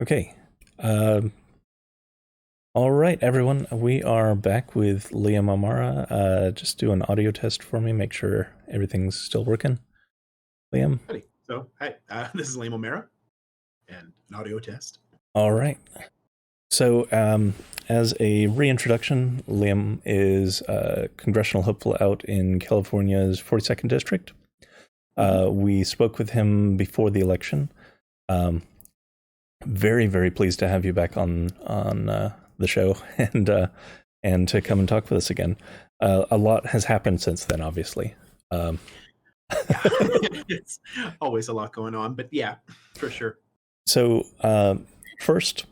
Okay. Um, all right, everyone. We are back with Liam Amara. Just do an audio test for me. Make sure everything's still working. Liam. Howdy. So, hi, this is Liam O'Mara and an audio test. All right. So, as a reintroduction, Liam is a congressional hopeful out in California's 42nd district. We spoke with him before the election. Very, very pleased to have you back on the show and to come and talk with us again. A lot has happened since then, obviously. Yeah, it's always a lot going on, but yeah, for sure. So first,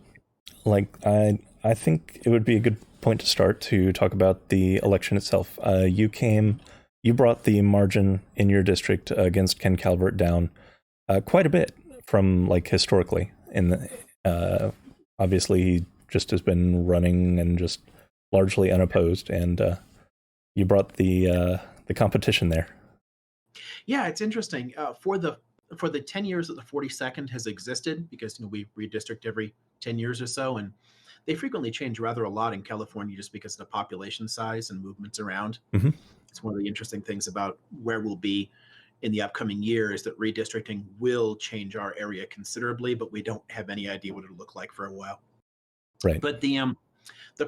I think it would be a good point to start to talk about the election itself. You brought the margin in your district against Ken Calvert down quite a bit from historically. Obviously, he just has been running and just largely unopposed, and you brought the competition there. Yeah, it's interesting. For the 10 years that the 42nd has existed, because we redistrict every 10 years or so, and they frequently change rather a lot in California just because of the population size and movements around. Mm-hmm. It's one of the interesting things about where we'll be in the upcoming year is that redistricting will change our area considerably, but we don't have any idea what it'll look like for a while. Right. But the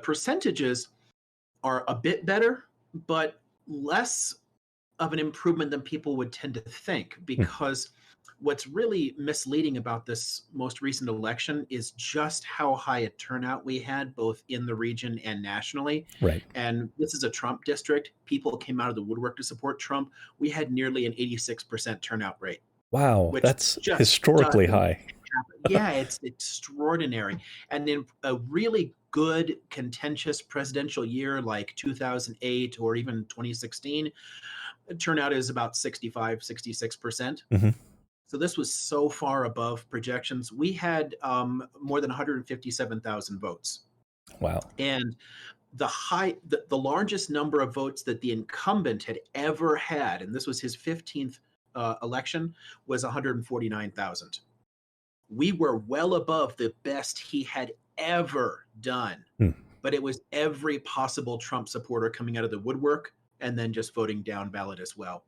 percentages are a bit better, but less of an improvement than people would tend to think, because what's really misleading about this most recent election is just how high a turnout we had both in the region and nationally. Right. And this is a Trump district. People came out of the woodwork to support Trump. We had nearly an 86% turnout rate. Wow, that's historically high. Yeah, it's extraordinary. And in a really good contentious presidential year like 2008 or even 2016, turnout is about 65, 66%. Mm-hmm. So this was so far above projections. We had more than 157,000 votes. Wow. And the largest number of votes that the incumbent had ever had, and this was his 15th election, was 149,000. We were well above the best he had ever done. But it was every possible Trump supporter coming out of the woodwork and then just voting down ballot as well.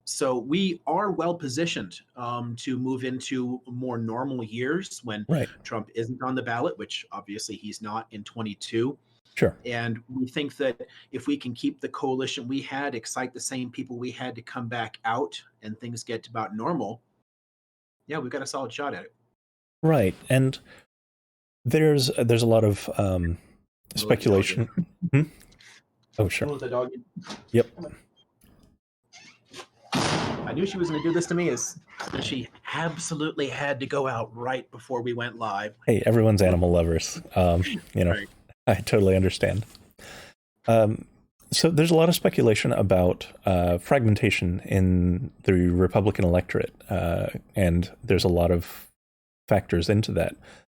So we are well positioned to move into more normal years when Trump isn't on the ballot, which obviously he's not in 22. Sure. And we think that if we can keep the coalition we had, excite the same people we had to come back out, and things get to about normal, yeah, we've got a solid shot at it. Right. And there's a lot of speculation. Oh, sure. The dog. Yep. I knew she was going to do this to me, is she absolutely had to go out right before we went live. Hey, everyone's animal lovers. Right. I totally understand. So there's a lot of speculation about fragmentation in the Republican electorate, and there's a lot of factors into that.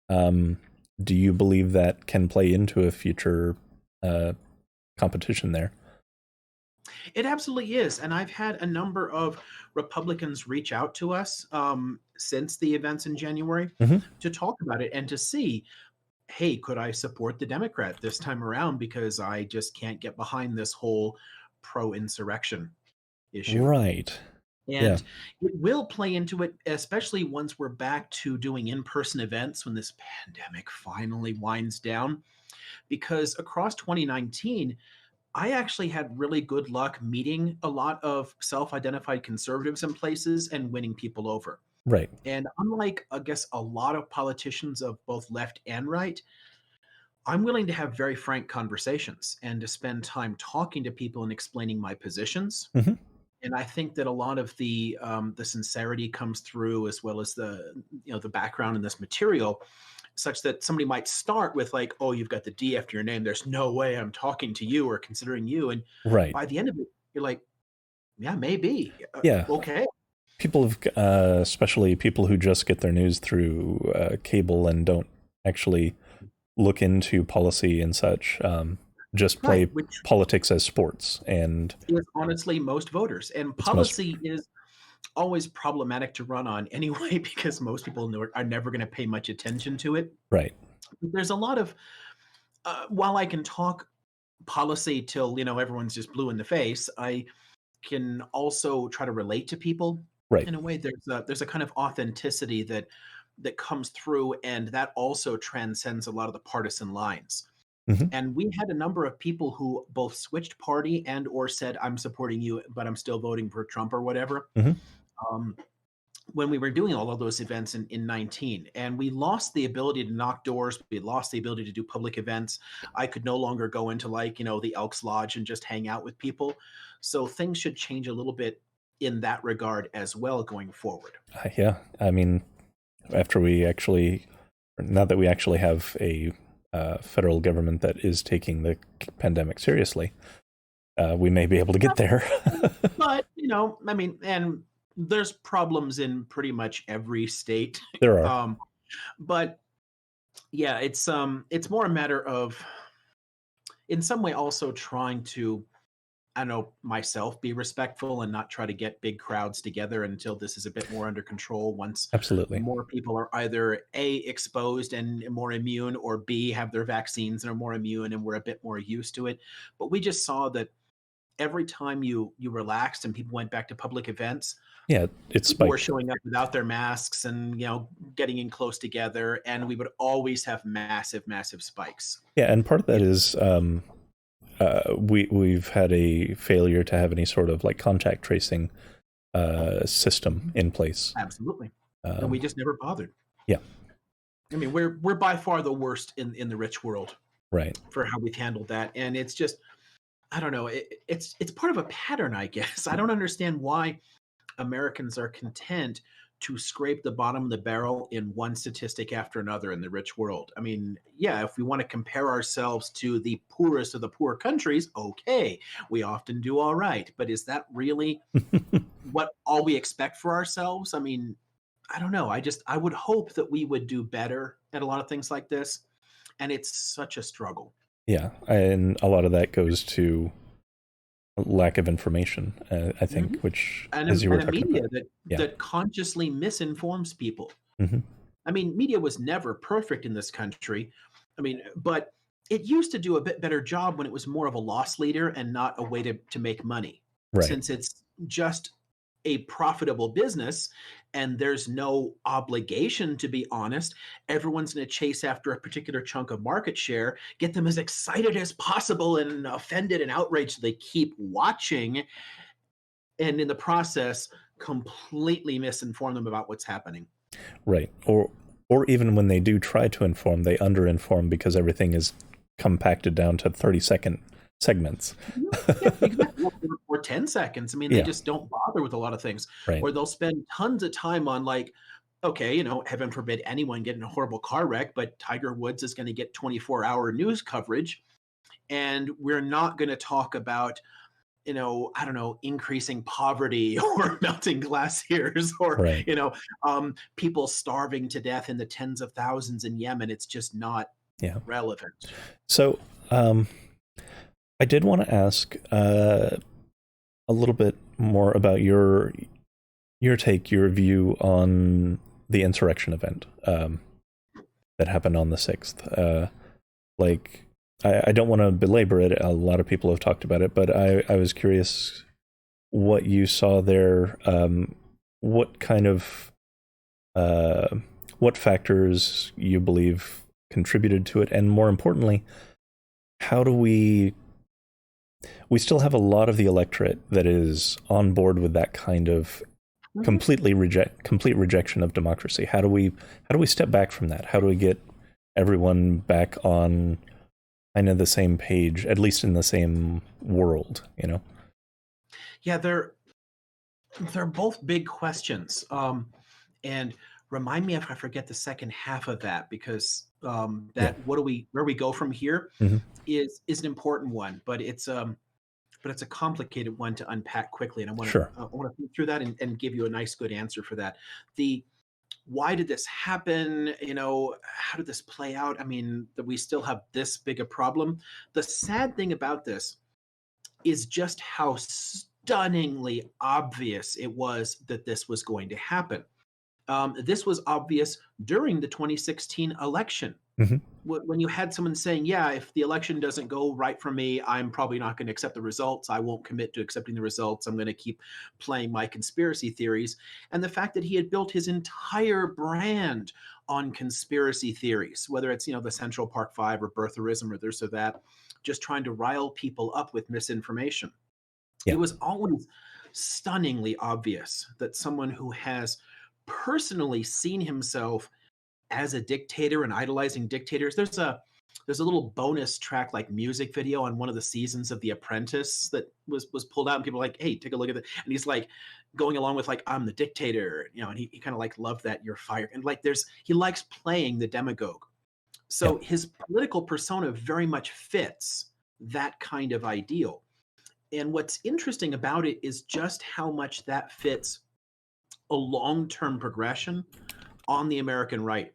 Do you believe that can play into a future competition there? It absolutely is. And I've had a number of Republicans reach out to us since the events in January to talk about it and to see, hey, could I support the Democrat this time around, because I just can't get behind this whole pro-insurrection issue. Right. And it will play into it, especially once we're back to doing in-person events when this pandemic finally winds down. Because across 2019, I actually had really good luck meeting a lot of self-identified conservatives in places and winning people over. Right. And unlike, I guess, a lot of politicians of both left and right, I'm willing to have very frank conversations and to spend time talking to people and explaining my positions. And I think that a lot of the sincerity comes through, as well as the background in this material, such that somebody might start with like, oh, you've got the D after your name. There's no way I'm talking to you or considering you. And by the end of it, you're like, yeah, maybe. Okay. People have, especially people who just get their news through cable and don't actually look into policy and such, just play politics as sports. And it's honestly most voters. And policy is always problematic to run on anyway because most people are never going to pay much attention to it. Right. There's a lot of while I can talk policy till everyone's just blue in the face, I can also try to relate to people Right. in a way. There's a kind of authenticity that comes through, and that also transcends a lot of the partisan lines. Hmm. And we had a number of people who both switched party and or said, I'm supporting you, but I'm still voting for Trump or whatever. Hmm. Um, when we were doing all of those events in 19, and we lost the ability to knock doors, we lost the ability to do public events. I could no longer go into the Elks Lodge and just hang out with people. So things should change a little bit in that regard as well going forward. Yeah. I mean, after we actually, now that we actually have a federal government that is taking the pandemic seriously, we may be able to get there. But I mean, and there's problems in pretty much every state. There are. um but yeah, it's more a matter of, in some way, also trying to, I don't know, myself, be respectful and not try to get big crowds together until this is a bit more under control. Once Absolutely. more people are either A, exposed and more immune, or B, have their vaccines and are more immune and we're a bit more used to it. But we just saw that every time you relaxed and people went back to public events, Yeah, it's people were spiked. showing up without their masks and getting in close together, and we would always have massive spikes. Yeah, and part of that is we've had a failure to have any sort of like contact tracing system in place. Absolutely. And we Um, just never bothered. yeah, I mean, we're by far the worst in the rich world right. for how we've handled that, and it's just, I don't know. It's part of a pattern, I guess. I don't understand why Americans are content to scrape the bottom of the barrel in one statistic after another in the rich world. I mean, yeah, if we want to compare ourselves to the poorest of the poor countries, okay, we often do all right. But is that really what all we expect for ourselves? I mean, I don't know. I would hope that we would do better at a lot of things like this, and it's such a struggle. Yeah, and a lot of that goes to lack of information, I think, Mhm. which, And as you were and a talking media about, that yeah. that consciously misinforms people. Hmm. I mean, media was never perfect in this country. I mean, but it used to do a bit better job when it was more of a loss leader and not a way to make money. Right, Since it's just a profitable business and there's no obligation to be honest, everyone's going to chase after a particular chunk of market share, get them as excited as possible and offended and outraged so they keep watching, and in the process completely misinform them about what's happening. right. Or even when they do try to inform, they underinform because everything is compacted down to 30-second segments. Mhm. Yeah, exactly. Or 10 seconds. I mean, they Yeah, just don't bother with a lot of things. right. Or they'll spend tons of time on, like, okay, heaven forbid anyone get in a horrible car wreck, but Tiger Woods is going to get 24-hour news coverage. And we're not going to talk about, I don't know, increasing poverty or melting glaciers or, Right. people starving to death in the tens of thousands in Yemen. It's just not Yeah. relevant. So, I did want to ask a little bit more about your take, your view on the insurrection event that happened on the 6th. Like, I don't want to belabor it. A lot of people have talked about it, but I was curious what you saw there. What kind of what factors you believe contributed to it, and more importantly, how do we still have a lot of the electorate that is on board with that kind of Mhm. complete rejection of democracy. How do we step back from that? How do we get everyone back on kind of the same page, at least in the same world? Yeah, they're both big questions. And remind me if I forget the second half of that, because Yeah. that where we go from here Hmm. is an important one, but it's a complicated one to unpack quickly, and Sure. I want to think through that and give you a nice good answer for that. The Why did this happen? How did this play out? I mean, that we still have this big a problem. The sad thing about this is just how stunningly obvious it was that this was going to happen. This was obvious during the 2016 election. Hmm. When you had someone saying, yeah, if the election doesn't go right for me, I'm probably not going to accept the results. I won't commit to accepting the results. I'm going to keep playing my conspiracy theories. And the fact that he had built his entire brand on conspiracy theories, whether it's, the Central Park Five or birtherism or this or that, just trying to rile people up with misinformation. Yeah. It was always stunningly obvious that someone who has personally seen himself as a dictator and idolizing dictators. There's a little bonus track like music video on one of the seasons of The Apprentice that was pulled out, and people are like, hey, take a look at it. And he's like going along with like, I'm the dictator, and he kind of like loved that you're fired. And like he likes playing the demagogue. So Yeah. his political persona very much fits that kind of ideal. And what's interesting about it is just how much that fits a long-term progression on the American right.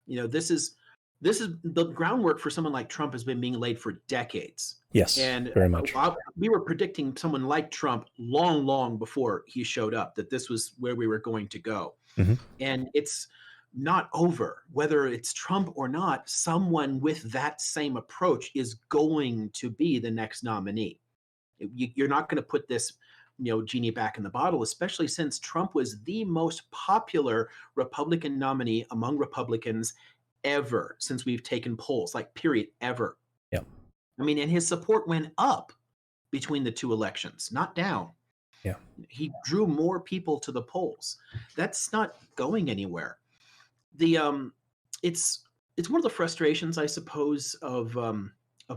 This is the groundwork for someone like Trump has been being laid for decades. Yes, And very much. we were predicting someone like Trump long, long before he showed up, that this was where we were going to go. Hmm. And it's not over. Whether it's Trump or not, someone with that same approach is going to be the next nominee. You're not going to put this genie back in the bottle, especially since Trump was the most popular Republican nominee among Republicans ever since we've taken polls, like period, ever. Yeah. I mean, and his support went up between the two elections, not down. Yeah. He drew more people to the polls. That's not going anywhere. The it's one of the frustrations, I suppose, of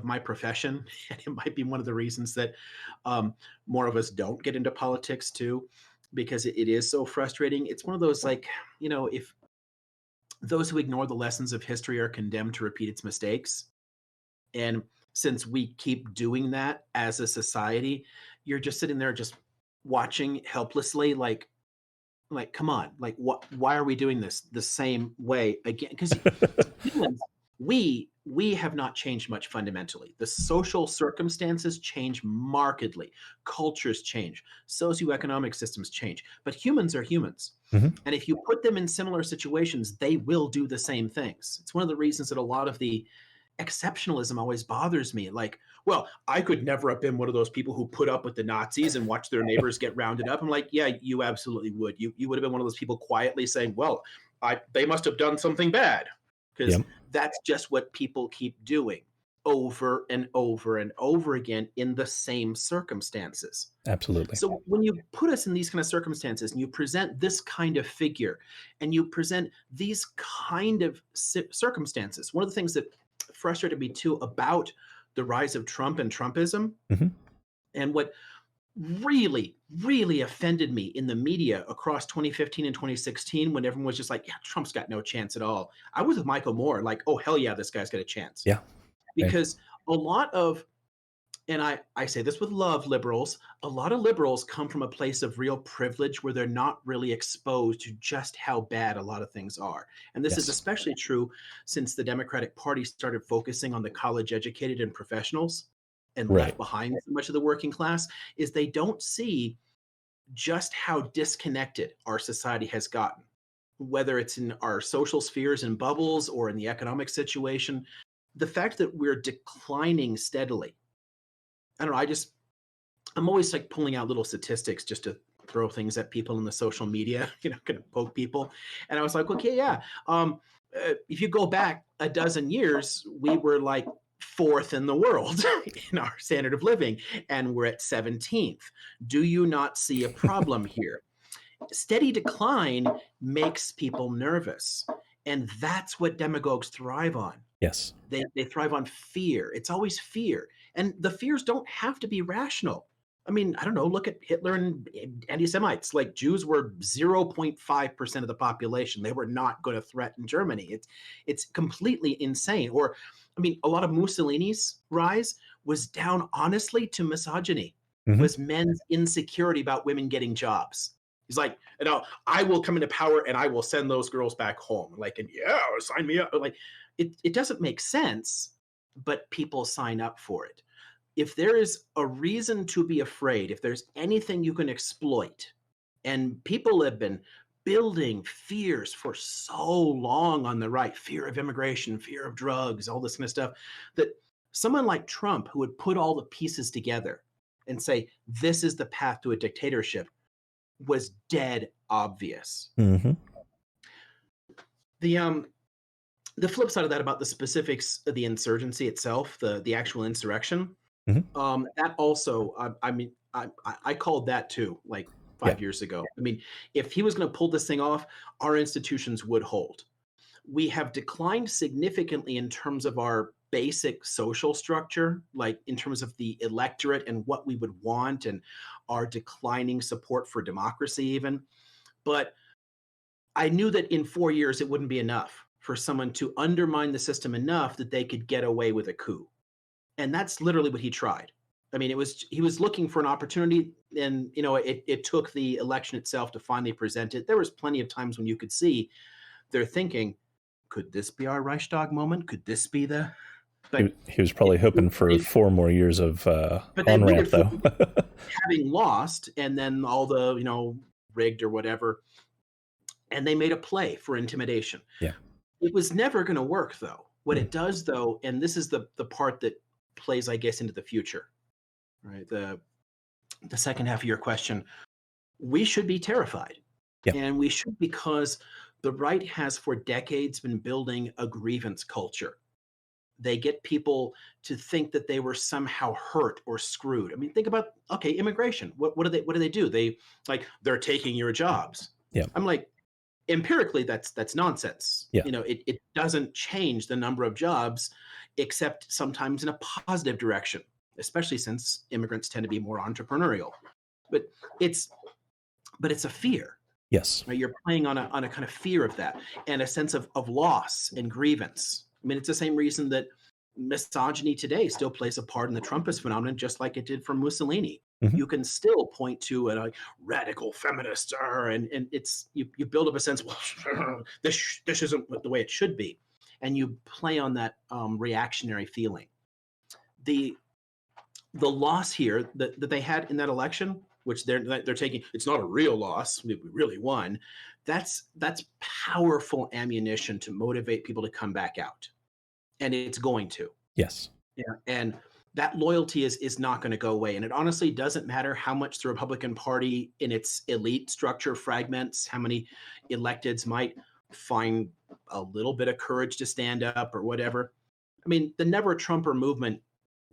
my profession, and it might be one of the reasons that more of us don't get into politics too, because it is so frustrating. It's one of those like, if those who ignore the lessons of history are condemned to repeat its mistakes. And since we keep doing that as a society, you're just sitting there just watching helplessly, like come on, like why are we doing this the same way again? Because humans, we have not changed much fundamentally. The social circumstances change markedly, cultures change, socioeconomic systems change, but humans are humans. Hmm. And if you put them in similar situations, they will do the same things. It's one of the reasons that a lot of the exceptionalism always bothers me. Like, well, I could never have been one of those people who put up with the Nazis and watched their neighbors get rounded up. I'm like, yeah, you absolutely would. You would have been one of those people quietly saying, well, they must have done something bad, because Yep. that's just what people keep doing over and over and over again in the same circumstances. Absolutely. So when you put us in these kind of circumstances and you present this kind of figure and you present these kind of circumstances, one of the things that frustrated me too about the rise of Trump and Trumpism, Hmm. and what really, really offended me in the media across 2015 and 2016, when everyone was just like, yeah, Trump's got no chance at all. I was with Michael Moore, like, oh, hell yeah, this guy's got a chance. Yeah. Because a lot of, and I say this with love, liberals, a lot of liberals come from a place of real privilege where they're not really exposed to just how bad a lot of things are. And this is Yes. especially true since the Democratic Party started focusing on the college educated and professionals and Right. left behind so much of the working class, is they don't see just how disconnected our society has gotten, whether it's in our social spheres and bubbles or in the economic situation. The fact that we're declining steadily, I don't know. I'm always like pulling out little statistics just to throw things at people in the social media, kind of poke people. And I was like, okay, yeah. If you go back a dozen years, we were like fourth in the world in our standard of living, and we're at 17th. Do you not see a problem here? Steady decline makes people nervous. And that's what demagogues thrive on. Yes. They thrive on fear. It's always fear. And the fears don't have to be rational. I mean, I don't know, look at Hitler and anti-Semites. Like, Jews were 0.5% of the population. They were not going to threaten Germany. It's completely insane. Or, I mean, a lot of Mussolini's rise was down honestly to misogyny, Hmm. was men's insecurity about women getting jobs. He's like, I will come into power and I will send those girls back home. Like, and yeah, sign me up. Like, it doesn't make sense, but people sign up for it. if there is a reason to be afraid, if there's anything you can exploit, and people have been building fears for so long on the right, fear of immigration, fear of drugs, all this kind of stuff, that someone like Trump, who would put all the pieces together and say, this is the path to a dictatorship, was dead obvious. Mm-hmm. The flip side of that about the specifics of the insurgency itself, the actual insurrection, Mm-hmm. that also, I called that too, like Yeah. 5 years ago. I mean, if he was going to pull this thing off, our institutions would hold. We have declined significantly in terms of our basic social structure, like in terms of the electorate and what we would want, and our declining support for democracy, even. But I knew that in 4 years, it wouldn't be enough for someone to undermine the system enough that they could get away with a coup. And that's literally what he tried. I mean, he was looking for an opportunity, and it took the election itself to finally present it. There was plenty of times when you could see they're thinking, could this be our Reichstag moment? Could this be the? But He was probably hoping for 4 more years of they on ramp, waited for though. having lost, and then all the rigged or whatever, and they made a play for intimidation. Yeah. It was never going to work, though. What Mm. it does, though, and this is the part that plays, I guess, into the future, right? The second half of your question, we should be terrified. Yeah. And we should, because the right has for decades been building a grievance culture. They get people to think that they were somehow hurt or screwed. I mean, think about, okay, immigration. What do they do? They're taking your jobs. Yeah. I'm like, empirically, that's nonsense. Yeah. It doesn't change the number of jobs, except sometimes in a positive direction, especially since immigrants tend to be more entrepreneurial. But it's a fear. Yes. Right? You're playing on a kind of fear of that, and a sense of loss and grievance. I mean, it's the same reason that misogyny today still plays a part in the Trumpist phenomenon, just like it did for Mussolini. Mm-hmm. You can still point to a radical feminist, and it's you build up a sense, well, this isn't the way it should be, and you play on that reactionary feeling. The loss here that they had in that election, which they're taking, it's not a real loss, we really won. That's powerful ammunition to motivate people to come back out, and it's going to. Yes. Yeah, and that loyalty is not going to go away. And it honestly doesn't matter how much the Republican Party in its elite structure fragments, how many electeds might find a little bit of courage to stand up or whatever. I mean, the Never Trumper movement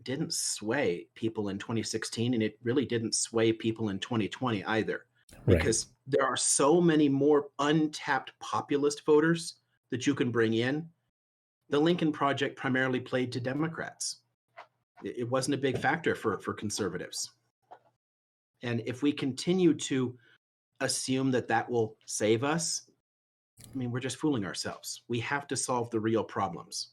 didn't sway people in 2016, and it really didn't sway people in 2020 either, Right. because there are so many more untapped populist voters that you can bring in. The Lincoln Project primarily played to Democrats. It wasn't a big factor for conservatives. And if we continue to assume that will save us, I mean, we're just fooling ourselves. We have to solve the real problems.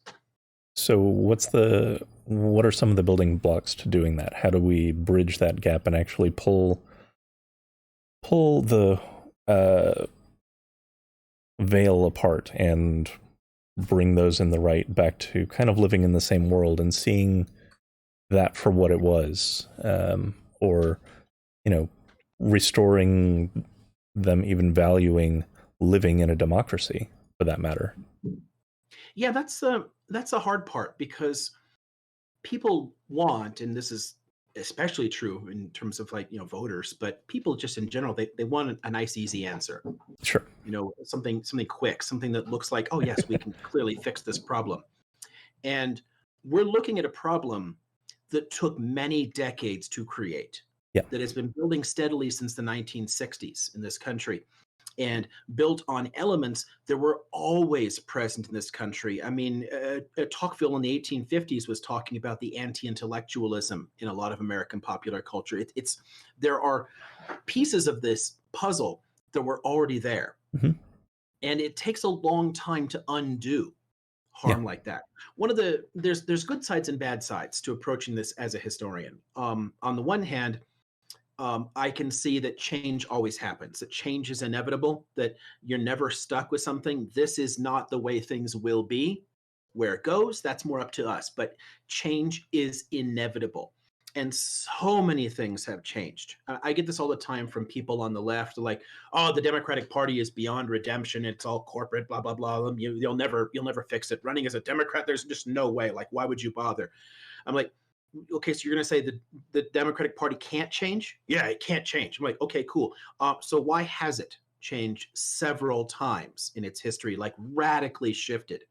So what are some of the building blocks to doing that? How do we bridge that gap and actually pull the veil apart and bring those in the right back to kind of living in the same world and seeing that for what it was, or restoring them, even valuing living in a democracy for that matter? Yeah, that's a hard part, because people want, and this is especially true in terms of voters, but people just in general, they want a nice easy answer. Sure. Something quick, something that looks like, oh yes, we can clearly fix this problem. And we're looking at a problem that took many decades to create. Yeah. That has been building steadily since the 1960s in this country, and built on elements that were always present in this country. I mean, Tocqueville in the 1850s was talking about the anti-intellectualism in a lot of American popular culture. There are pieces of this puzzle that were already there. Mm-hmm. And it takes a long time to undo harm like that. There's good sides and bad sides to approaching this as a historian. On the one hand, I can see that change always happens, that change is inevitable, that you're never stuck with something. This is not the way things will be. Where it goes, that's more up to us. But change is inevitable. And so many things have changed. I get this all the time from people on the left, like, "Oh, the Democratic Party is beyond redemption. It's all corporate, blah blah blah. You'll never fix it. Running as a Democrat, there's just no way. Like, why would you bother?" I'm like, "Okay, so you're going to say the Democratic Party can't change? Yeah, it can't change." I'm like, "Okay, cool. So why has it changed several times in its history, like radically shifted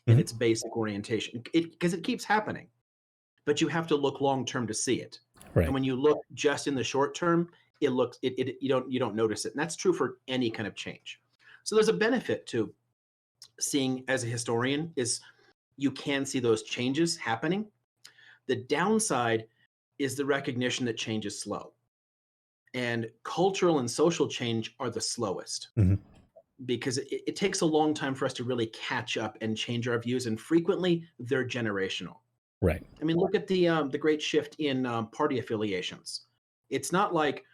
in Mhm. its basic orientation? Because it keeps happening, but you have to look long term to see it. And Right. when you look just in the short term, it looks it you don't notice it. And that's true for any kind of change. So there's a benefit to seeing as a historian is you can see those changes happening. The downside is the recognition that change is slow. And cultural and social change are the slowest Mhm. because it takes a long time for us to really catch up and change our views. And frequently they're generational. Right. I mean, look at the great shift in party affiliations. It's not like,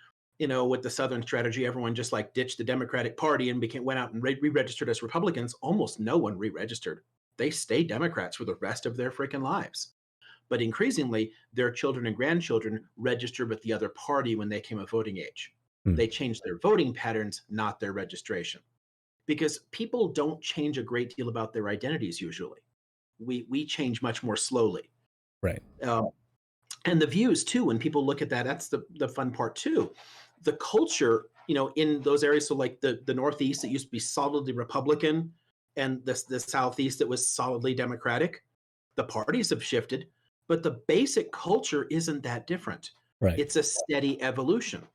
with the Southern strategy, everyone just like ditched the Democratic Party and went out and re-registered as Republicans. Almost no one re-registered. They stayed Democrats for the rest of their freaking lives. But increasingly, their children and grandchildren registered with the other party when they came of voting age. Mm. They changed their voting patterns, not their registration, because people don't change a great deal about their identities usually. We change much more slowly. Right. Um, and the views too, when people look at that, that's the fun part too. The culture, in those areas, so like the Northeast, it used to be solidly Republican, and the Southeast, it was solidly Democratic. The parties have shifted, but the basic culture isn't that different. Right. It's a steady evolution.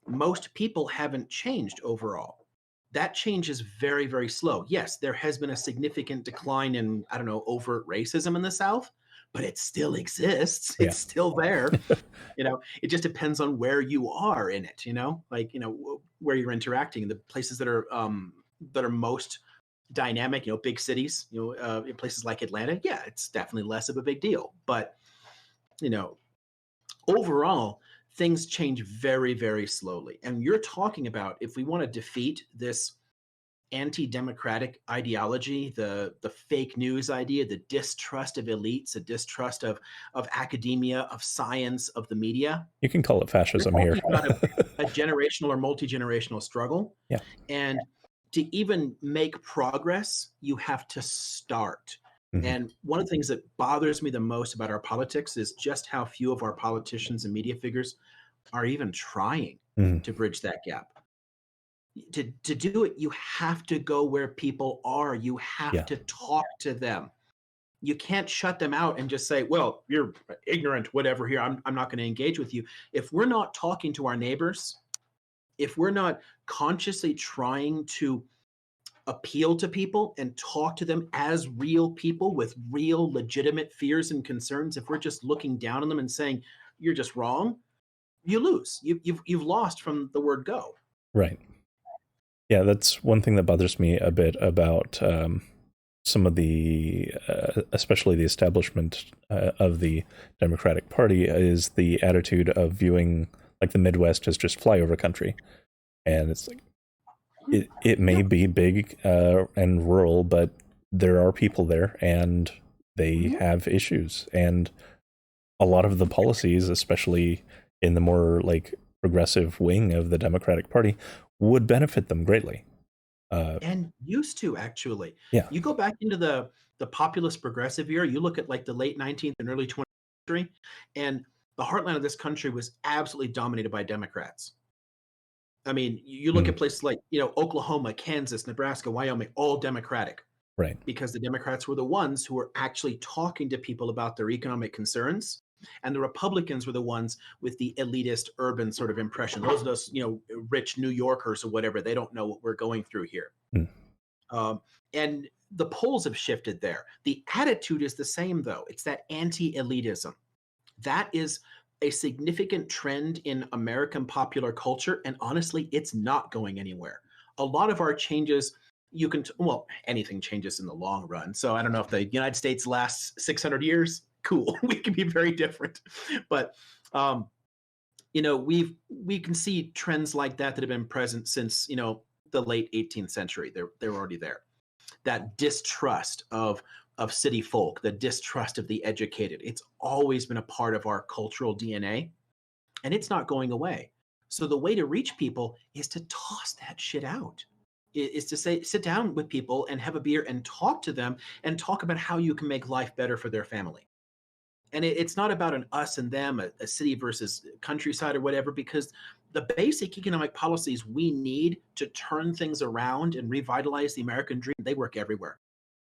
Most people haven't changed overall. That change is very, very slow. Yes, there has been a significant decline in, I don't know, overt racism in the South, but it still exists. Yeah. It's still there. It just depends on where you are in it, like, where you're interacting. The places that are most dynamic, big cities, in places like Atlanta, yeah, it's definitely less of a big deal. But, you know, overall, things change very, very slowly. And you're talking about, if we want to defeat this anti-democratic ideology, the fake news idea, the distrust of elites, the distrust of academia, of science, of the media, You can call it you're fascism here. talking about a generational or multi-generational struggle. Yeah. And to even make progress, you have to start. Mhm. And one of the things that bothers me the most about our politics is just how few of our politicians and media figures are even trying Mhm. to bridge that gap. To do it, you have to go where people are. You have Yeah. to talk to them. You can't shut them out and just say, "Well, you're ignorant, whatever here. I'm not going to engage with you." If we're not talking to our neighbors, if we're not consciously trying to appeal to people and talk to them as real people with real legitimate fears and concerns, if we're just looking down on them and saying, "You're just wrong," you lose. You've lost from the word go. Right. Yeah, that's one thing that bothers me a bit about some of the, especially the establishment of the Democratic Party, is the attitude of viewing like the Midwest as just flyover country, and it's like it may Yeah. be big and rural, but there are people there, and they Mhm. have issues, and a lot of the policies, especially in the more like progressive wing of the Democratic Party, would benefit them greatly. Uh, And used to, actually. yeah. You go back into the populist progressive era, you look at like the late 19th and early 20th century, and the heartland of this country was absolutely dominated by Democrats. I mean, you look Mm, at places like, Oklahoma, Kansas, Nebraska, Wyoming, all Democratic, right. because the Democrats were the ones who were actually talking to people about their economic concerns. And the Republicans were the ones with the elitist urban sort of impression. Those, rich New Yorkers or whatever, they don't know what we're going through here. Mm, Um, and the polls have shifted there. The attitude is the same, though. It's that anti elitism. That is a significant trend in American popular culture. And honestly, it's not going anywhere. A lot of our changes, well, anything changes in the long run. So I don't know if the United States lasts 600 years. Cool. We can be very different. But, we can see trends like that have been present since, the late 18th century. They're already there. That distrust of city folk, the distrust of the educated. It's always been a part of our cultural DNA, and it's not going away. So the way to reach people is to toss that shit out. Is to say, sit down with people and have a beer and talk to them and talk about how you can make life better for their family. And it's not about an us and them, a city versus countryside or whatever, because the basic economic policies we need to turn things around and revitalize the American dream, they work everywhere.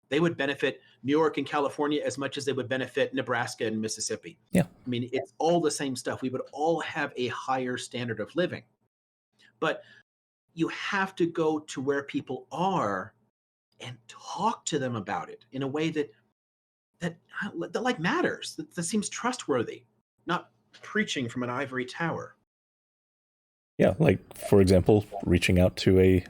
They would benefit New York and California as much as they would benefit Nebraska and Mississippi. Yeah. I mean, it's all the same stuff. We would all have a higher standard of living. But you have to go to where people are and talk to them about it in a way that like matters, that seems trustworthy, not preaching from an ivory tower. Yeah, like for example, reaching out to a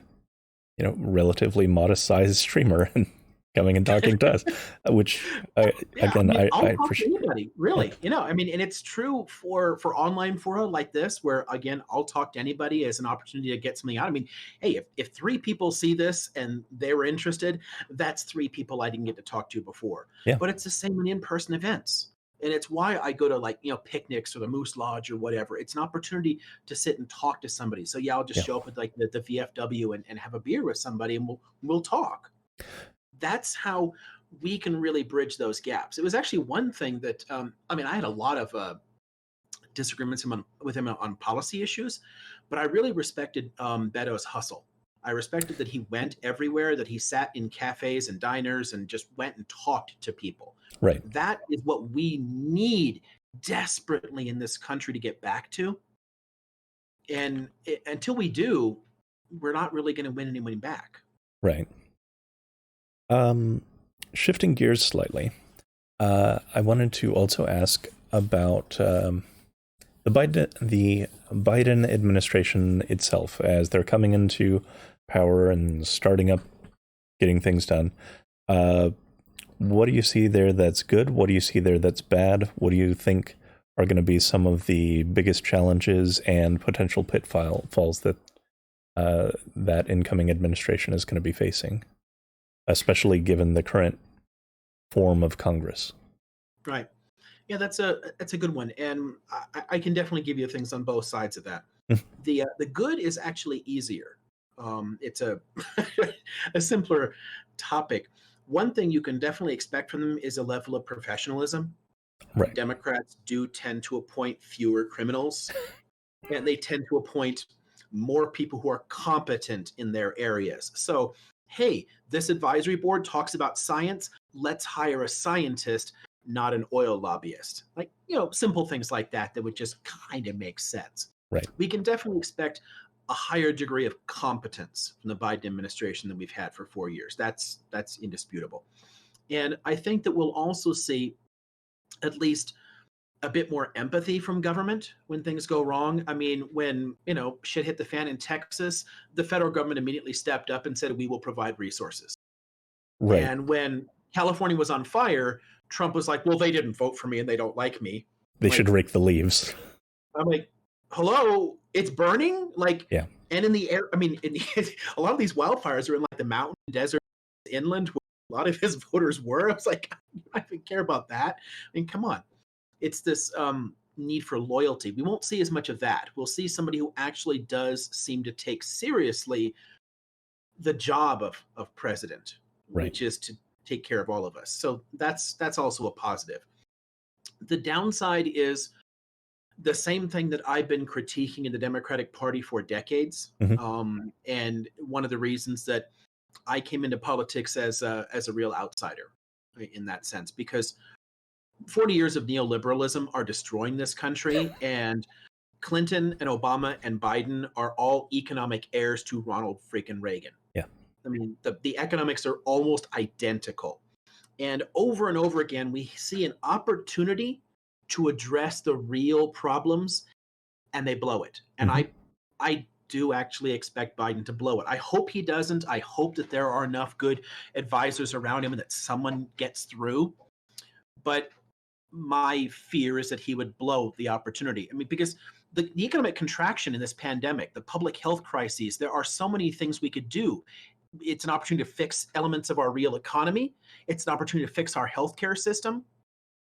relatively modest sized streamer and coming and talking to us, which again, I I'll talk to appreciate. anybody, really. Yeah. I mean, and it's true for online fora like this, where again, I'll talk to anybody as an opportunity to get something out. I mean, hey, if three people see this and they were interested, that's three people I didn't get to talk to before. Yeah. But it's the same in in-person events. And it's why I go to like, picnics or the Moose Lodge or whatever. It's an opportunity to sit and talk to somebody. So yeah, I'll just Yeah. show up at like the VFW and have a beer with somebody and we'll talk. That's how we can really bridge those gaps. It was actually one thing that I mean, I had a lot of disagreements with him on policy issues, but I really respected Beto's hustle. I respected that he went everywhere, that he sat in cafes and diners and just went and talked to people. Right. That is what we need desperately in this country to get back to. And until we do, we're not really going to win anybody back. Right. Shifting gears slightly, I wanted to also ask about the Biden administration itself, as they're coming into power and starting up, getting things done. What do you see there that's good? What do you see there that's bad? What do you think are going to be some of the biggest challenges and potential pitfalls that that incoming administration is going to be facing, especially given the current form of Congress? Right. Yeah, that's a good one, and I can definitely give you things on both sides of that. The good is actually easier. It's a a simpler topic. One thing you can definitely expect from them is a level of professionalism. Right. Democrats do tend to appoint fewer criminals, and they tend to appoint more people who are competent in their areas. So, hey, this advisory board talks about science. Let's hire a scientist, not an oil lobbyist. Like, simple things like that would just kind of make sense. Right. We can definitely expect a higher degree of competence from the Biden administration than we've had for 4 years. That's indisputable. And I think that we'll also see at least a bit more empathy from government when things go wrong. I mean, when, shit hit the fan in Texas, the federal government immediately stepped up and said, we will provide resources. Right. And when California was on fire, Trump was like, well, they didn't vote for me and they don't like me. They should rake the leaves. I'm like, hello, it's burning? Like, yeah. And in the air, I mean, a lot of these wildfires are in like the mountain, desert, inland, where a lot of his voters were. I was like, I don't even care about that. I mean, come on. It's this need for loyalty. We won't see as much of that. We'll see somebody who actually does seem to take seriously the job of president, right. which is to take care of all of us. So that's also a positive. The downside is the same thing that I've been critiquing in the Democratic Party for decades. Mm-hmm. And one of the reasons that I came into politics as a real outsider in that sense, because 40 years of neoliberalism are destroying this country, and Clinton and Obama and Biden are all economic heirs to Ronald freaking Reagan. Yeah. I mean, the economics are almost identical. And over again, we see an opportunity to address the real problems, and they blow it. And I do actually expect Biden to blow it. I hope he doesn't. I hope that there are enough good advisors around him and that someone gets through. But my fear is that he would blow the opportunity. I mean, because the economic contraction in this pandemic, the public health crises, there are so many things we could do. It's an opportunity to fix elements of our real economy. It's an opportunity to fix our healthcare system.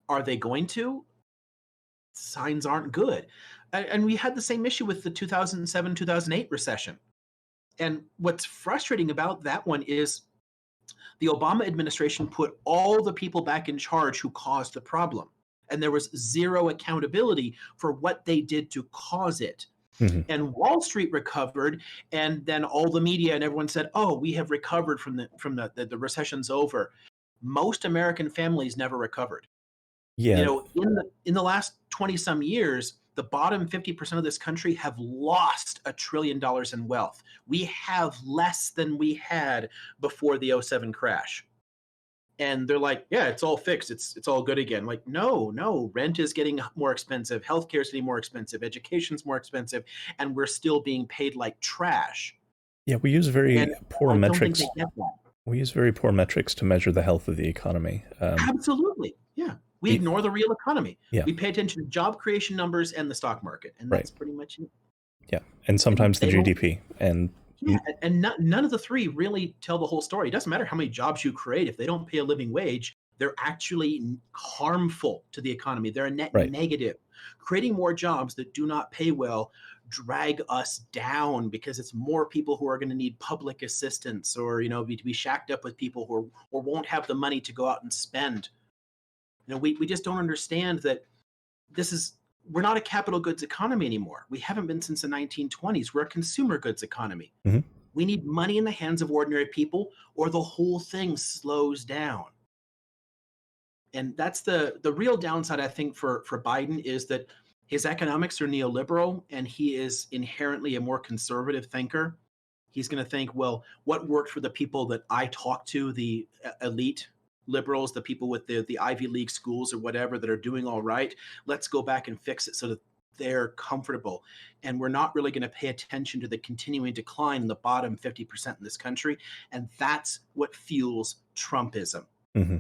Are they going to? Signs aren't good. And we had the same issue with the 2007, 2008 recession. And what's frustrating about that one is the Obama administration put all the people back in charge who caused the problem. And there was zero accountability for what they did to cause it. Hmm. And Wall Street recovered, and then all the media and everyone said, "Oh, we have recovered from the recession's over." Most American families never recovered. Yeah. In the last 20 some years, the bottom 50% of this country have lost $1 trillion in wealth. We have less than we had before the '07 crash. And they're like, yeah, it's all fixed. It's all good again. Like, no, rent is getting more expensive, healthcare is getting more expensive, education's more expensive, and we're still being paid like trash. Yeah, we use very And poor I don't think metrics. they get that. We use very poor metrics to measure the health of the economy. Absolutely. Yeah. We e- ignore the real economy. yeah, We pay attention to job creation numbers and the stock market. And right. that's pretty much it. Yeah, and And sometimes the they don't, GDP. And yeah, and none of the three really tell the whole story. It doesn't matter how many jobs you create. If they don't pay a living wage, they're actually harmful to the economy. They're a net right, negative. Creating more jobs that do not pay well drag us down because it's more people who are going to need public assistance or, be shacked up with people who or won't have the money to go out and spend. We just don't understand that we're not a capital goods economy anymore. We haven't been since the 1920s. We're a consumer goods economy. hmm We need money in the hands of ordinary people or the whole thing slows down. And that's the real downside, I think, for Biden is that his economics are neoliberal and he is inherently a more conservative thinker. He's going to think, well, what worked for the people that I talk to, the elite liberals, the people with the Ivy League schools or whatever that are doing all right, let's go back and fix it so that they're comfortable. And we're not really going to pay attention to the continuing decline in the bottom 50% in this country. And that's what fuels Trumpism. hmm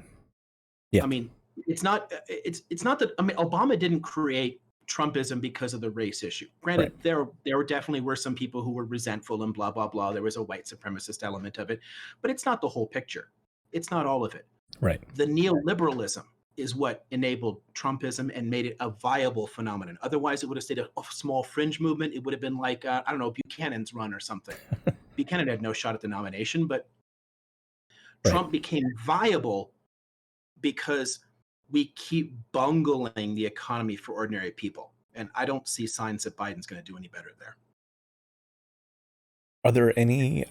yeah, I mean, it's not that Obama didn't create Trumpism because of the race issue. right, Granted, there definitely were some people who were resentful and blah blah blah. There was a white supremacist element of it, but it's not the whole picture. It's not all of it. right. The neoliberalism is what enabled Trumpism and made it a viable phenomenon. Otherwise, it would have stayed a small fringe movement. It would have been like I don't know, Buchanan's run or something. Buchanan had no shot at the nomination, but Right. Trump became viable because we keep bungling the economy for ordinary people. And I don't see signs that Biden's going to do any better there. Are there any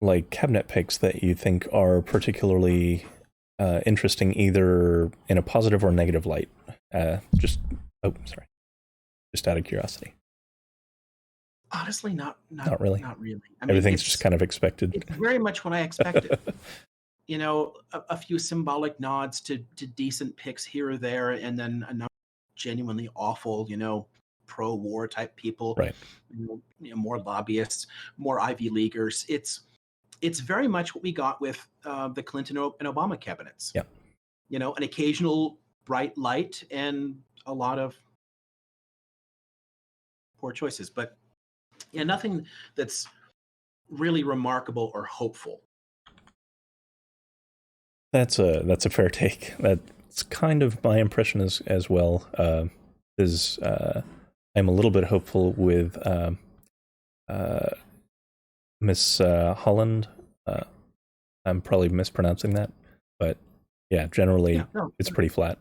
like cabinet picks that you think are particularly interesting, either in a positive or negative light? Just out of curiosity. Honestly, not really. Not really. I mean, Everything's just kind of expected. It's very much what I expected. A few symbolic nods to decent picks here or there, and then a number of genuinely awful, pro-war type people. Right. More lobbyists, more Ivy Leaguers. It's very much what we got with the Clinton and Obama cabinets. Yeah. An occasional bright light and a lot of poor choices, but nothing that's really remarkable or hopeful. That's a fair take. That's kind of my impression as well. I'm a little bit hopeful with Miss Holland. I'm probably mispronouncing that, but yeah, generally it's pretty flat.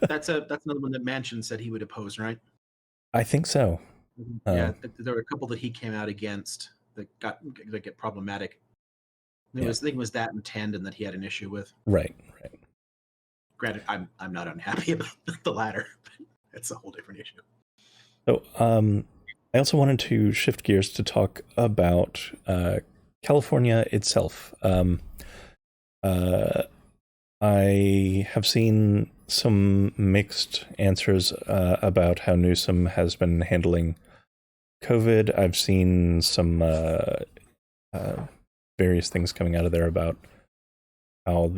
That's another one that Manchin said he would oppose, right? I think so. Yeah, there were a couple that he came out against that get problematic. I think it was that and Tandon that he had an issue with. Right. Granted, I'm not unhappy about the latter, but it's a whole different issue. So, I also wanted to shift gears to talk about California itself. I have seen some mixed answers about how Newsom has been handling COVID. I've seen some various things coming out of there about how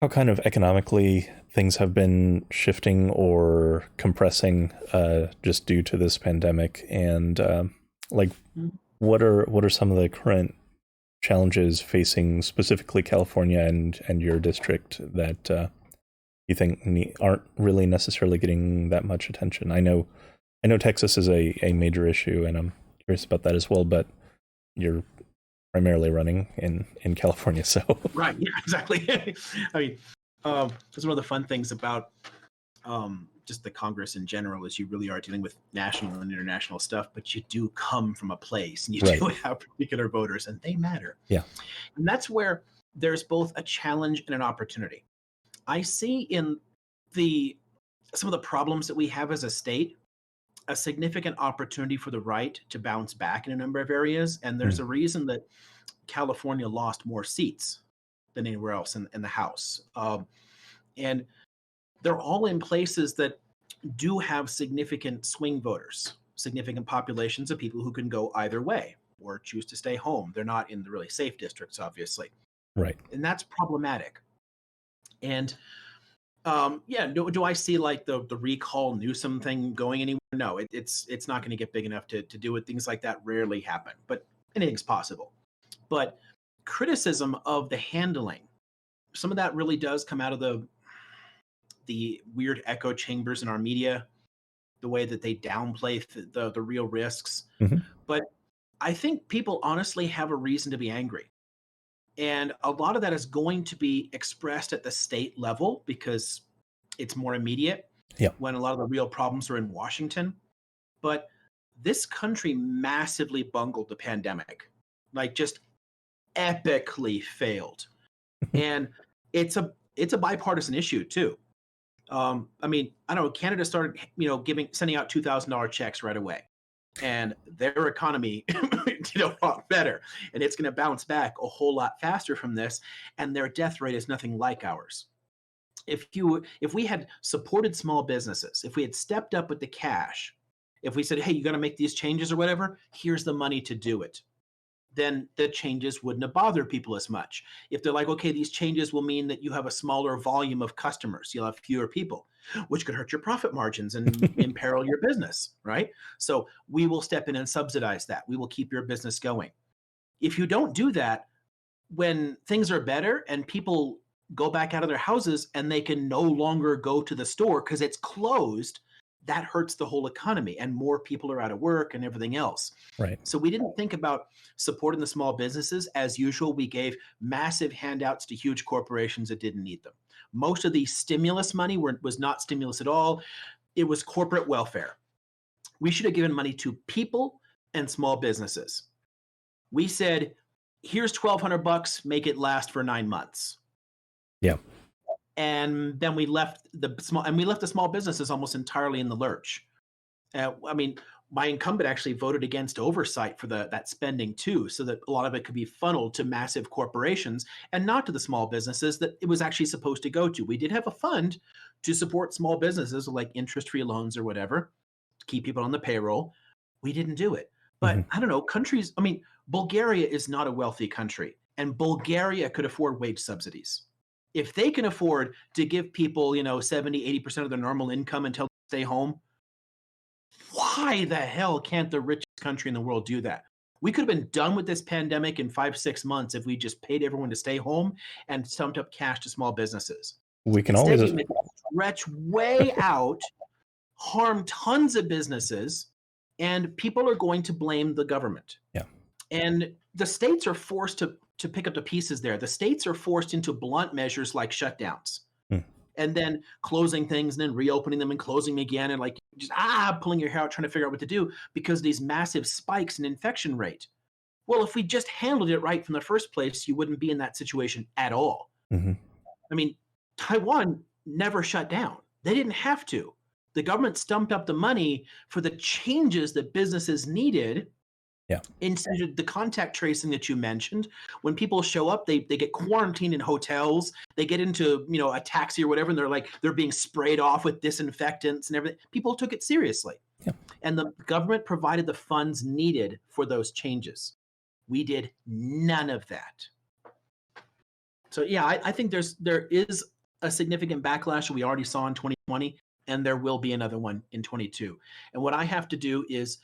how kind of economically things have been shifting or compressing just due to this pandemic. And Like, Mm. what are some of the current challenges facing specifically California and your district that you think aren't really necessarily getting that much attention? I know Texas is a major issue, and I'm curious about that as well. But you're primarily running in California, so Right. Yeah, exactly. I mean, that's one of the fun things about just the Congress in general is you really are dealing with national and international stuff, but you do come from a place and you right, do have particular voters and they matter. yeah, And that's where there's both a challenge and an opportunity. I see in the some of the problems that we have as a state a significant opportunity for the right to bounce back in a number of areas. And there's mm, a reason that California lost more seats than anywhere else in the House. And they're all in places that do have significant swing voters, significant populations of people who can go either way or choose to stay home. They're not in the really safe districts, obviously. right, And that's problematic. And yeah, do I see like the recall Newsom thing going anywhere? No, it's not going to get big enough to do it. Things like that rarely happen, but anything's possible. But criticism of the handling, some of that really does come out of the weird echo chambers in our media, the way that they downplay the real risks. hmm, But I think people honestly have a reason to be angry. And a lot of that is going to be expressed at the state level because it's more immediate yeah, when a lot of the real problems are in Washington. But this country massively bungled the pandemic, like just epically failed. And it's a bipartisan issue too. I mean, I don't know. Canada started, sending out $2,000 checks right away, and their economy did a lot better, and it's going to bounce back a whole lot faster from this. And their death rate is nothing like ours. If we had supported small businesses, if we had stepped up with the cash, if we said, hey, you got to make these changes or whatever, here's the money to do it, then the changes wouldn't have bothered people as much. If they're like, okay, these changes will mean that you have a smaller volume of customers, you'll have fewer people, which could hurt your profit margins and imperil your business, right? So we will step in and subsidize that. We will keep your business going. If you don't do that, when things are better and people go back out of their houses and they can no longer go to the store because it's closed, that hurts the whole economy and more people are out of work and everything else. right, So we didn't think about supporting the small businesses. As usual, we gave massive handouts to huge corporations that didn't need them. Most of the stimulus money was not stimulus at all. It was corporate welfare. We should have given money to people and small businesses. We said, here's $1,200, make it last for 9 months. yeah, And then we left the small businesses almost entirely in the lurch. I mean, my incumbent actually voted against oversight for that spending too, so that a lot of it could be funneled to massive corporations and not to the small businesses that it was actually supposed to go to. We did have a fund to support small businesses like interest-free loans or whatever, to keep people on the payroll. We didn't do it. hmm, But I don't know, countries, I mean, Bulgaria is not a wealthy country, and Bulgaria could afford wage subsidies. If they can afford to give people, 70, 80% of their normal income until they stay home, why the hell can't the richest country in the world do that? We could have been done with this pandemic in 5, 6 months if we just paid everyone to stay home and stumped up cash to small businesses. we can Instead, always we make it stretch way out, harm tons of businesses, and people are going to blame the government. yeah, And the states are forced to pick up the pieces there. The states are forced into blunt measures like shutdowns mm, and then closing things and then reopening them and closing them again and like just pulling your hair out trying to figure out what to do because of these massive spikes in infection rate. Well, if we just handled it right from the first place, you wouldn't be in that situation at all. hmm, I mean, Taiwan never shut down. They didn't have to. The government stumped up the money for the changes that businesses needed. yeah, Instead of the contact tracing that you mentioned, when people show up, they get quarantined in hotels. They get into a taxi or whatever, and they're being sprayed off with disinfectants and everything. People took it seriously, yeah. and the government provided the funds needed for those changes. We did none of that. So yeah, I think there is a significant backlash we already saw in 2020, and there will be another one in 22. And what I have to do is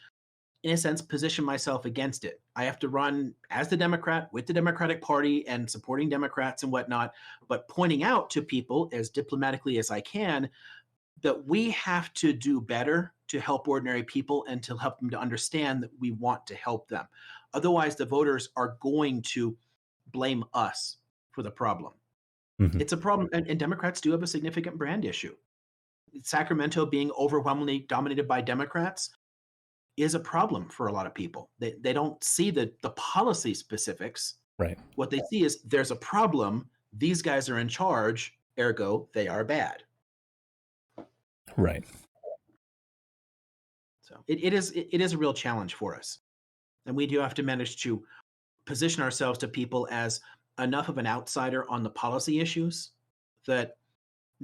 in a sense, position myself against it. I have to run as the Democrat with the Democratic Party and supporting Democrats and whatnot, but pointing out to people as diplomatically as I can that we have to do better to help ordinary people and to help them to understand that we want to help them. Otherwise, the voters are going to blame us for the problem. Hmm. It's a problem, and Democrats do have a significant brand issue. Sacramento being overwhelmingly dominated by Democrats is a problem for a lot of people. They don't see the policy specifics. Right. What they see is there's a problem. These guys are in charge, ergo, they are bad. Right. So it is a real challenge for us. And we do have to manage to position ourselves to people as enough of an outsider on the policy issues that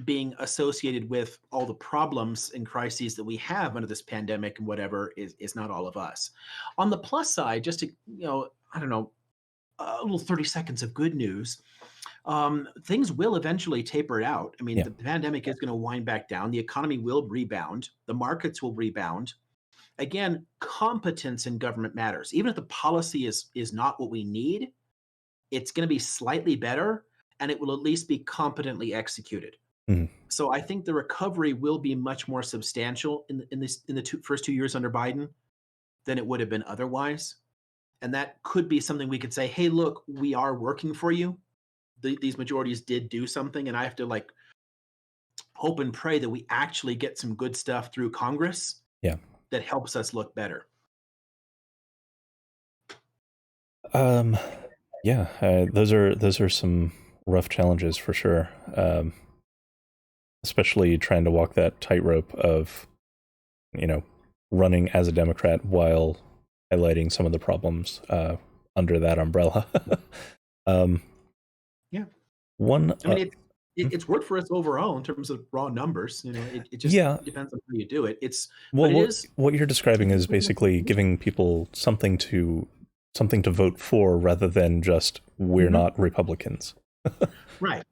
being associated with all the problems and crises that we have under this pandemic and whatever is not all of us. On the plus side, just to, I don't know, a little 30 seconds of good news. Things will eventually taper out. I mean, Yeah. the pandemic is going to wind back down. The economy will rebound. The markets will rebound. Again, competence in government matters. Even if the policy is not what we need, it's going to be slightly better, and it will at least be competently executed. Mhm. So I think the recovery will be much more substantial in the first 2 years under Biden than it would have been otherwise. And that could be something we could say, hey, look, we are working for you. These majorities did do something, and I have to like hope and pray that we actually get some good stuff through Congress Yeah. that helps us look better. Um, yeah. Those are some rough challenges for sure. Especially trying to walk that tightrope of, you know, running as a Democrat while highlighting some of the problems under that umbrella. um, Yeah. one, I mean, it's worked for us overall in terms of raw numbers. It just yeah. depends on how you do it. Well, But it is. what you're describing is basically giving people something to vote for rather than just we're Mhm. not Republicans. Right.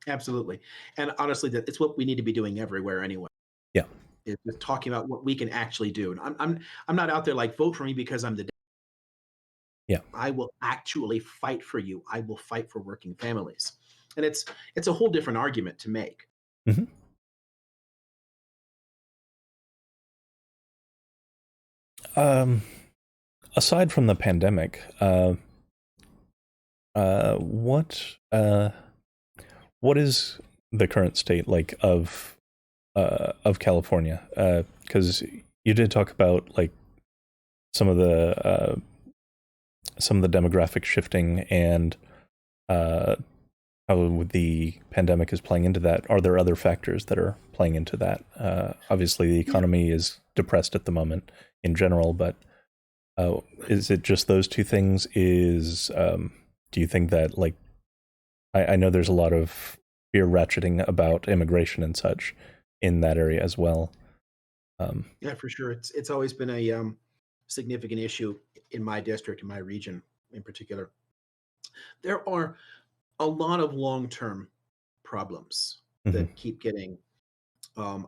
Absolutely. And honestly, that it's what we need to be doing everywhere anyway. Yeah. Is just talking about what we can actually do. And I'm not out there like vote for me because I'm the. Yeah. I will actually fight for you. I will fight for working families. And it's a whole different argument to make. Hmm. Um, aside from the pandemic, what what is the current state like of California? Because you did talk about like some of the uh, some of the demographic shifting and uh, how the pandemic is playing into that. Are there other factors that are playing into that? Obviously, the Yeah. economy is depressed at the moment in general, but is it just those two things? Do you think that like I know there's a lot of fear ratcheting about immigration and such in that area as well. Um, Yeah, for sure. It's always been a significant issue in my district, in my region in particular. There are a lot of long-term problems mhm. that keep getting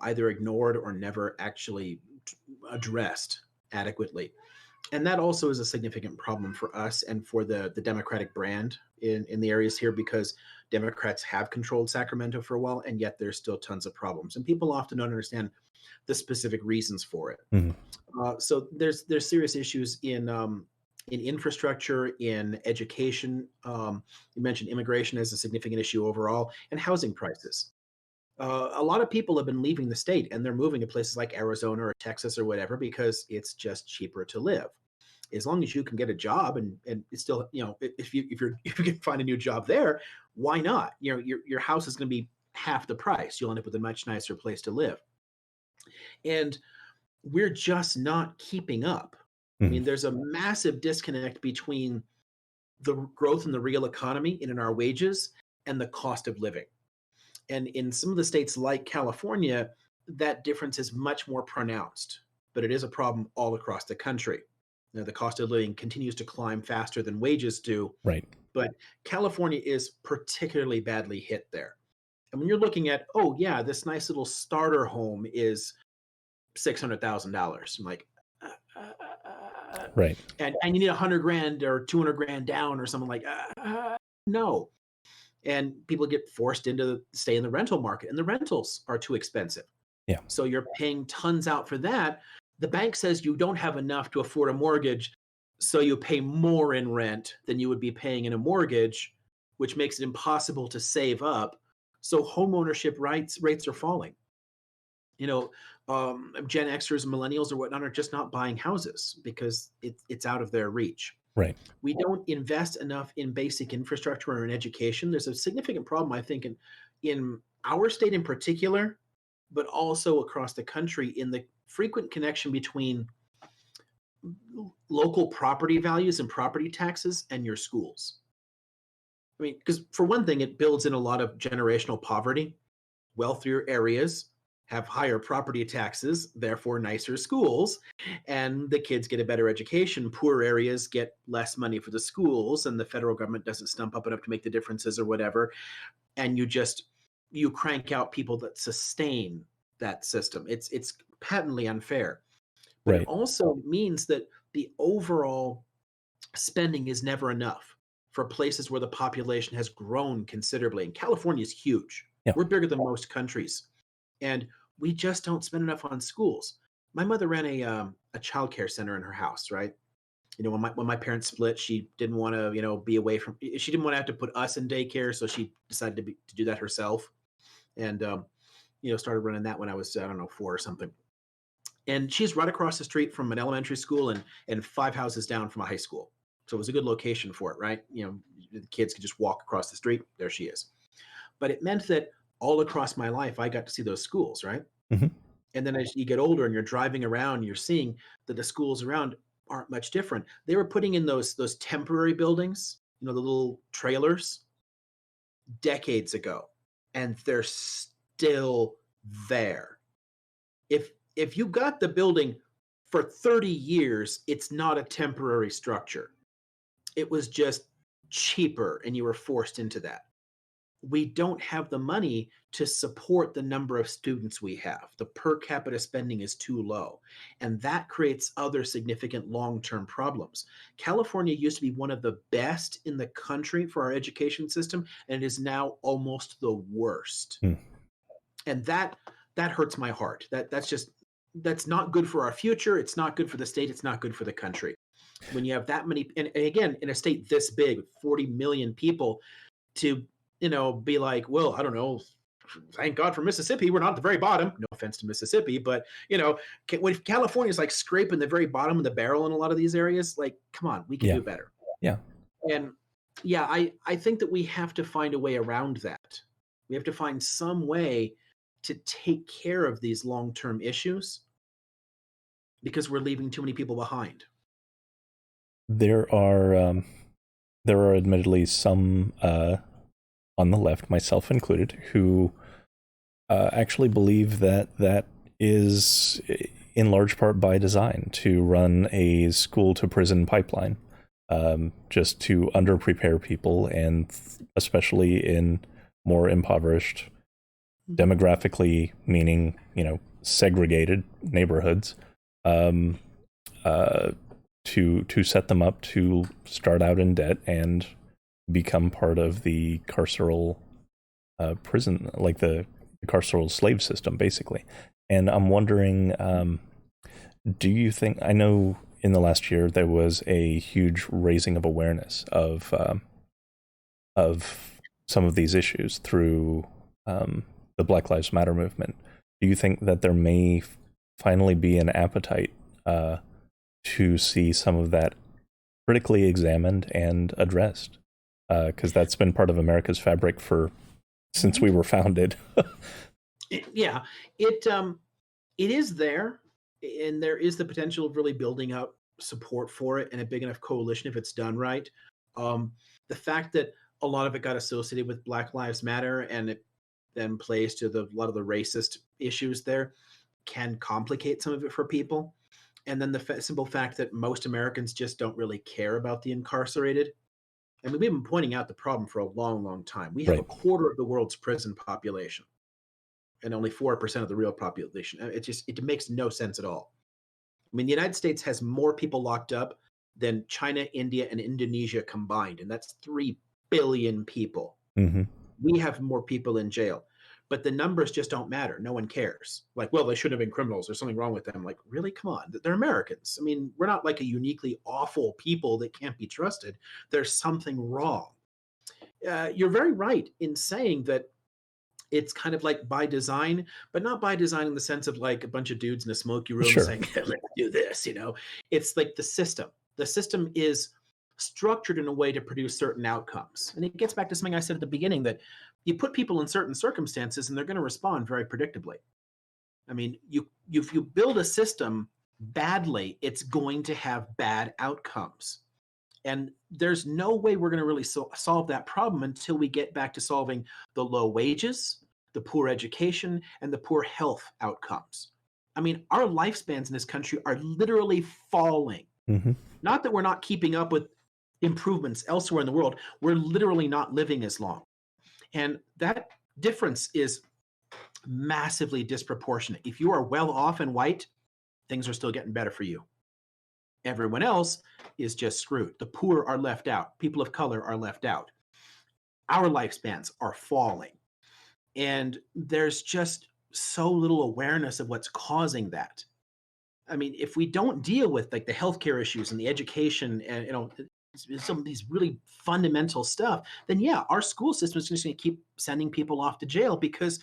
either ignored or never actually addressed adequately. And that also is a significant problem for us and for the Democratic brand in the areas here because Democrats have controlled Sacramento for a while, and yet there's still tons of problems. And people often don't understand the specific reasons for it. Mhm. So there's serious issues in infrastructure, in education. You mentioned immigration as a significant issue overall, and housing prices. A lot of people have been leaving the state and they're moving to places like Arizona or Texas or whatever because it's just cheaper to live. As long as you can get a job and it's still, if you can find a new job there, why not? Your house is going to be half the price. You'll end up with a much nicer place to live. And we're just not keeping up. I Mhm. mean, there's a massive disconnect between the growth in the real economy and in our wages and the cost of living. And in some of the states like California, that difference is much more pronounced, but it is a problem all across the country. The cost of living continues to climb faster than wages do, Right. but California is particularly badly hit there. And when you're looking at, oh, yeah, this nice little starter home is $600,000. I'm like, Right. And you need 100 grand or 200 grand down or something like, no. And people get forced into stay in the rental market, and the rentals are too expensive. Yeah. So you're paying tons out for that. The bank says you don't have enough to afford a mortgage, so you pay more in rent than you would be paying in a mortgage, which makes it impossible to save up. So home ownership rates are falling. Gen Xers and millennials or whatnot are just not buying houses because it's out of their reach. Right. We don't invest enough in basic infrastructure or in education. There's a significant problem, I think, in our state in particular, but also across the country, in the frequent connection between local property values and property taxes and your schools. I mean, because for one thing, it builds in a lot of generational poverty. Wealthier areas have higher property taxes, therefore nicer schools, and the kids get a better education. Poor areas get less money for the schools, and the federal government doesn't stump up enough to make the differences or whatever. And you crank out people that sustain that system. It's patently unfair. But it Right. also means that the overall spending is never enough for places where the population has grown considerably. And California is huge. Yeah. We're bigger than most countries, and we just don't spend enough on schools. My mother ran a child care center in her house, right? When my parents split, she didn't want to, be away from. She didn't want to have to put us in daycare, so she decided to do that herself, and started running that when I was, I don't know, 4 or something. And she's right across the street from an elementary school and 5 houses down from a high school. So it was a good location for it, right? The kids could just walk across the street. There she is. But it meant that all across my life, I got to see those schools, right? Hmm. And then as you get older and you're driving around, you're seeing that the schools around aren't much different. They were putting in those temporary buildings, the little trailers, decades ago, and they're still there. If you got the building for 30 years, it's not a temporary structure. It was just cheaper, and you were forced into that. We don't have the money to support the number of students we have. The per capita spending is too low, and that creates other significant long-term problems. California used to be one of the best in the country for our education system, and it is now almost the worst. Mm. And that hurts my heart. That's not good for our future. It's not good for the state. It's not good for the country. When you have that many, and again, in a state this big, 40 million people, to be like, well, I don't know, thank God for Mississippi, we're not at the very bottom. No offense to Mississippi, but when California is like scraping the very bottom of the barrel in a lot of these areas, like, come on, we can do better. Yeah. And yeah, I think that we have to find a way around that. We have to find some way to take care of these long-term issues because we're leaving too many people behind. There are admittedly some on the left, myself included, who actually believe that is in large part by design to run a school to prison pipeline, just to underprepare people, and especially in more impoverished, demographically, meaning segregated neighborhoods, to set them up to start out in debt and become part of the carceral prison, like the carceral slave system, basically. And I'm wondering, do you think, I know in the last year there was a huge raising of awareness of some of these issues through the Black Lives Matter movement. Do you think that there may finally be an appetite to see some of that critically examined and addressed? Because that's been part of America's fabric since we were founded. Yeah, it is there, and there is the potential of really building up support for it and a big enough coalition if it's done right. The fact that a lot of it got associated with Black Lives Matter and it then plays to a lot of the racist issues there can complicate some of it for people. And then the simple fact that most Americans just don't really care about the incarcerated. I mean, we've been pointing out the problem for a long, long time. We have Right. a quarter of the world's prison population and only 4% of the real population. It makes no sense at all. I mean, the United States has more people locked up than China, India, and Indonesia combined, and that's 3 billion people. Hmm. We have more people in jail, but the numbers just don't matter. No one cares. Like, well, they shouldn't have been criminals. There's something wrong with them. Like, really? Come on. They're Americans. I mean, we're not like a uniquely awful people that can't be trusted. There's something wrong. You're very right in saying that it's kind of like by design, but not by design in the sense of like a bunch of dudes in a smoky room Sure. saying, let's do this, It's like the system. The system is structured in a way to produce certain outcomes. And it gets back to something I said at the beginning, that you put people in certain circumstances and they're going to respond very predictably. I mean, if you build a system badly, it's going to have bad outcomes. And there's no way we're going to really solve that problem until we get back to solving the low wages, the poor education, and the poor health outcomes. I mean, our lifespans in this country are literally falling. Hmm. Not that we're not keeping up with improvements elsewhere in the world, we're literally not living as long. And that difference is massively disproportionate. If you are well off and white, things are still getting better for you. Everyone else is just screwed. The poor are left out. People of color are left out. Our lifespans are falling. And there's just so little awareness of what's causing that. I mean, if we don't deal with like the healthcare issues and the education and some of these really fundamental stuff, then yeah, our school system is just going to keep sending people off to jail because,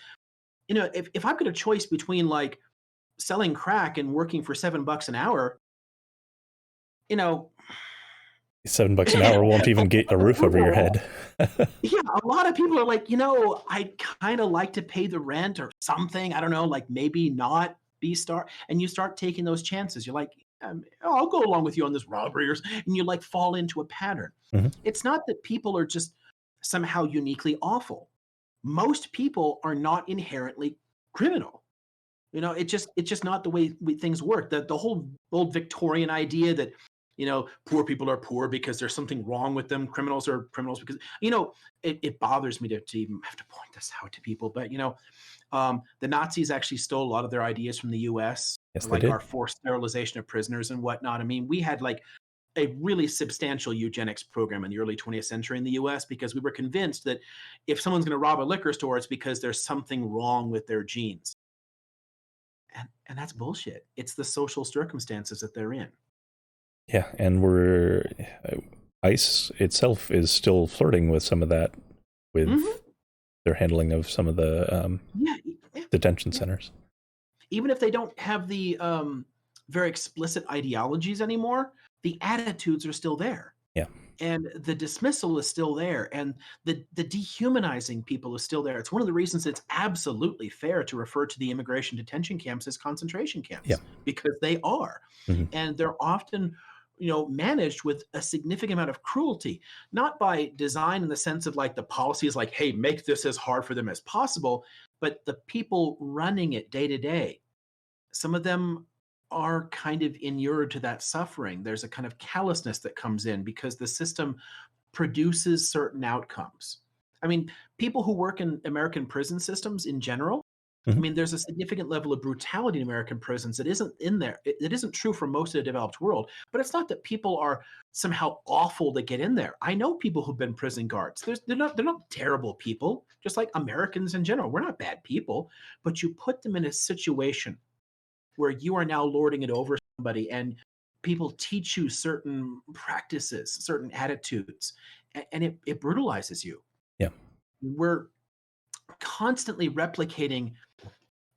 if I've got a choice between like selling crack and working for $7 an hour, you know, $7 an hour won't even get a roof over your head. yeah, a lot of people are like, I'd kind of like to pay the rent or something. I don't know, like maybe not be and you start taking those chances. You're like, I'll go along with you on this robbery, and you like fall into a pattern. Hmm. It's not that people are just somehow uniquely awful. Most people are not inherently criminal. It's just not the way things work. The whole old Victorian idea that poor people are poor because there's something wrong with them. Criminals are criminals because it bothers me to even have to point this out to people. But the Nazis actually stole a lot of their ideas from the U.S., Yes, they like did. our forced sterilization of prisoners and whatnot. I mean, we had like a really substantial eugenics program in the early 20th century in the US because we were convinced that if someone's going to rob a liquor store, it's because there's something wrong with their genes. And that's bullshit. It's the social circumstances that they're in. Yeah, and ICE itself is still flirting with some of that with Mhm. their handling of some of the Yeah, yeah, detention yeah. centers. Even if they don't have the very explicit ideologies anymore, the attitudes are still there. Yeah. And the dismissal is still there, and the dehumanizing people is still there. It's one of the reasons it's absolutely fair to refer to the immigration detention camps as concentration Yeah. camps, because they are. Hmm. And they're often managed with a significant amount of cruelty, not by design in the sense of like the policy is like, hey, make this as hard for them as possible, but the people running it day to day, some of them are kind of inured to that suffering. There's a kind of callousness that comes in because the system produces certain outcomes. I mean, people who work in American prison systems in general, I Hmm. mean, there's a significant level of brutality in American prisons that isn't in there. It isn't true for most of the developed world, but it's not that people are somehow awful that get in there. I know people who've been prison guards. They're not terrible people, just like Americans in general. We're not bad people, but you put them in a situation where you are now lording it over somebody and people teach you certain practices, certain attitudes, and it brutalizes you. Yeah. We're constantly replicating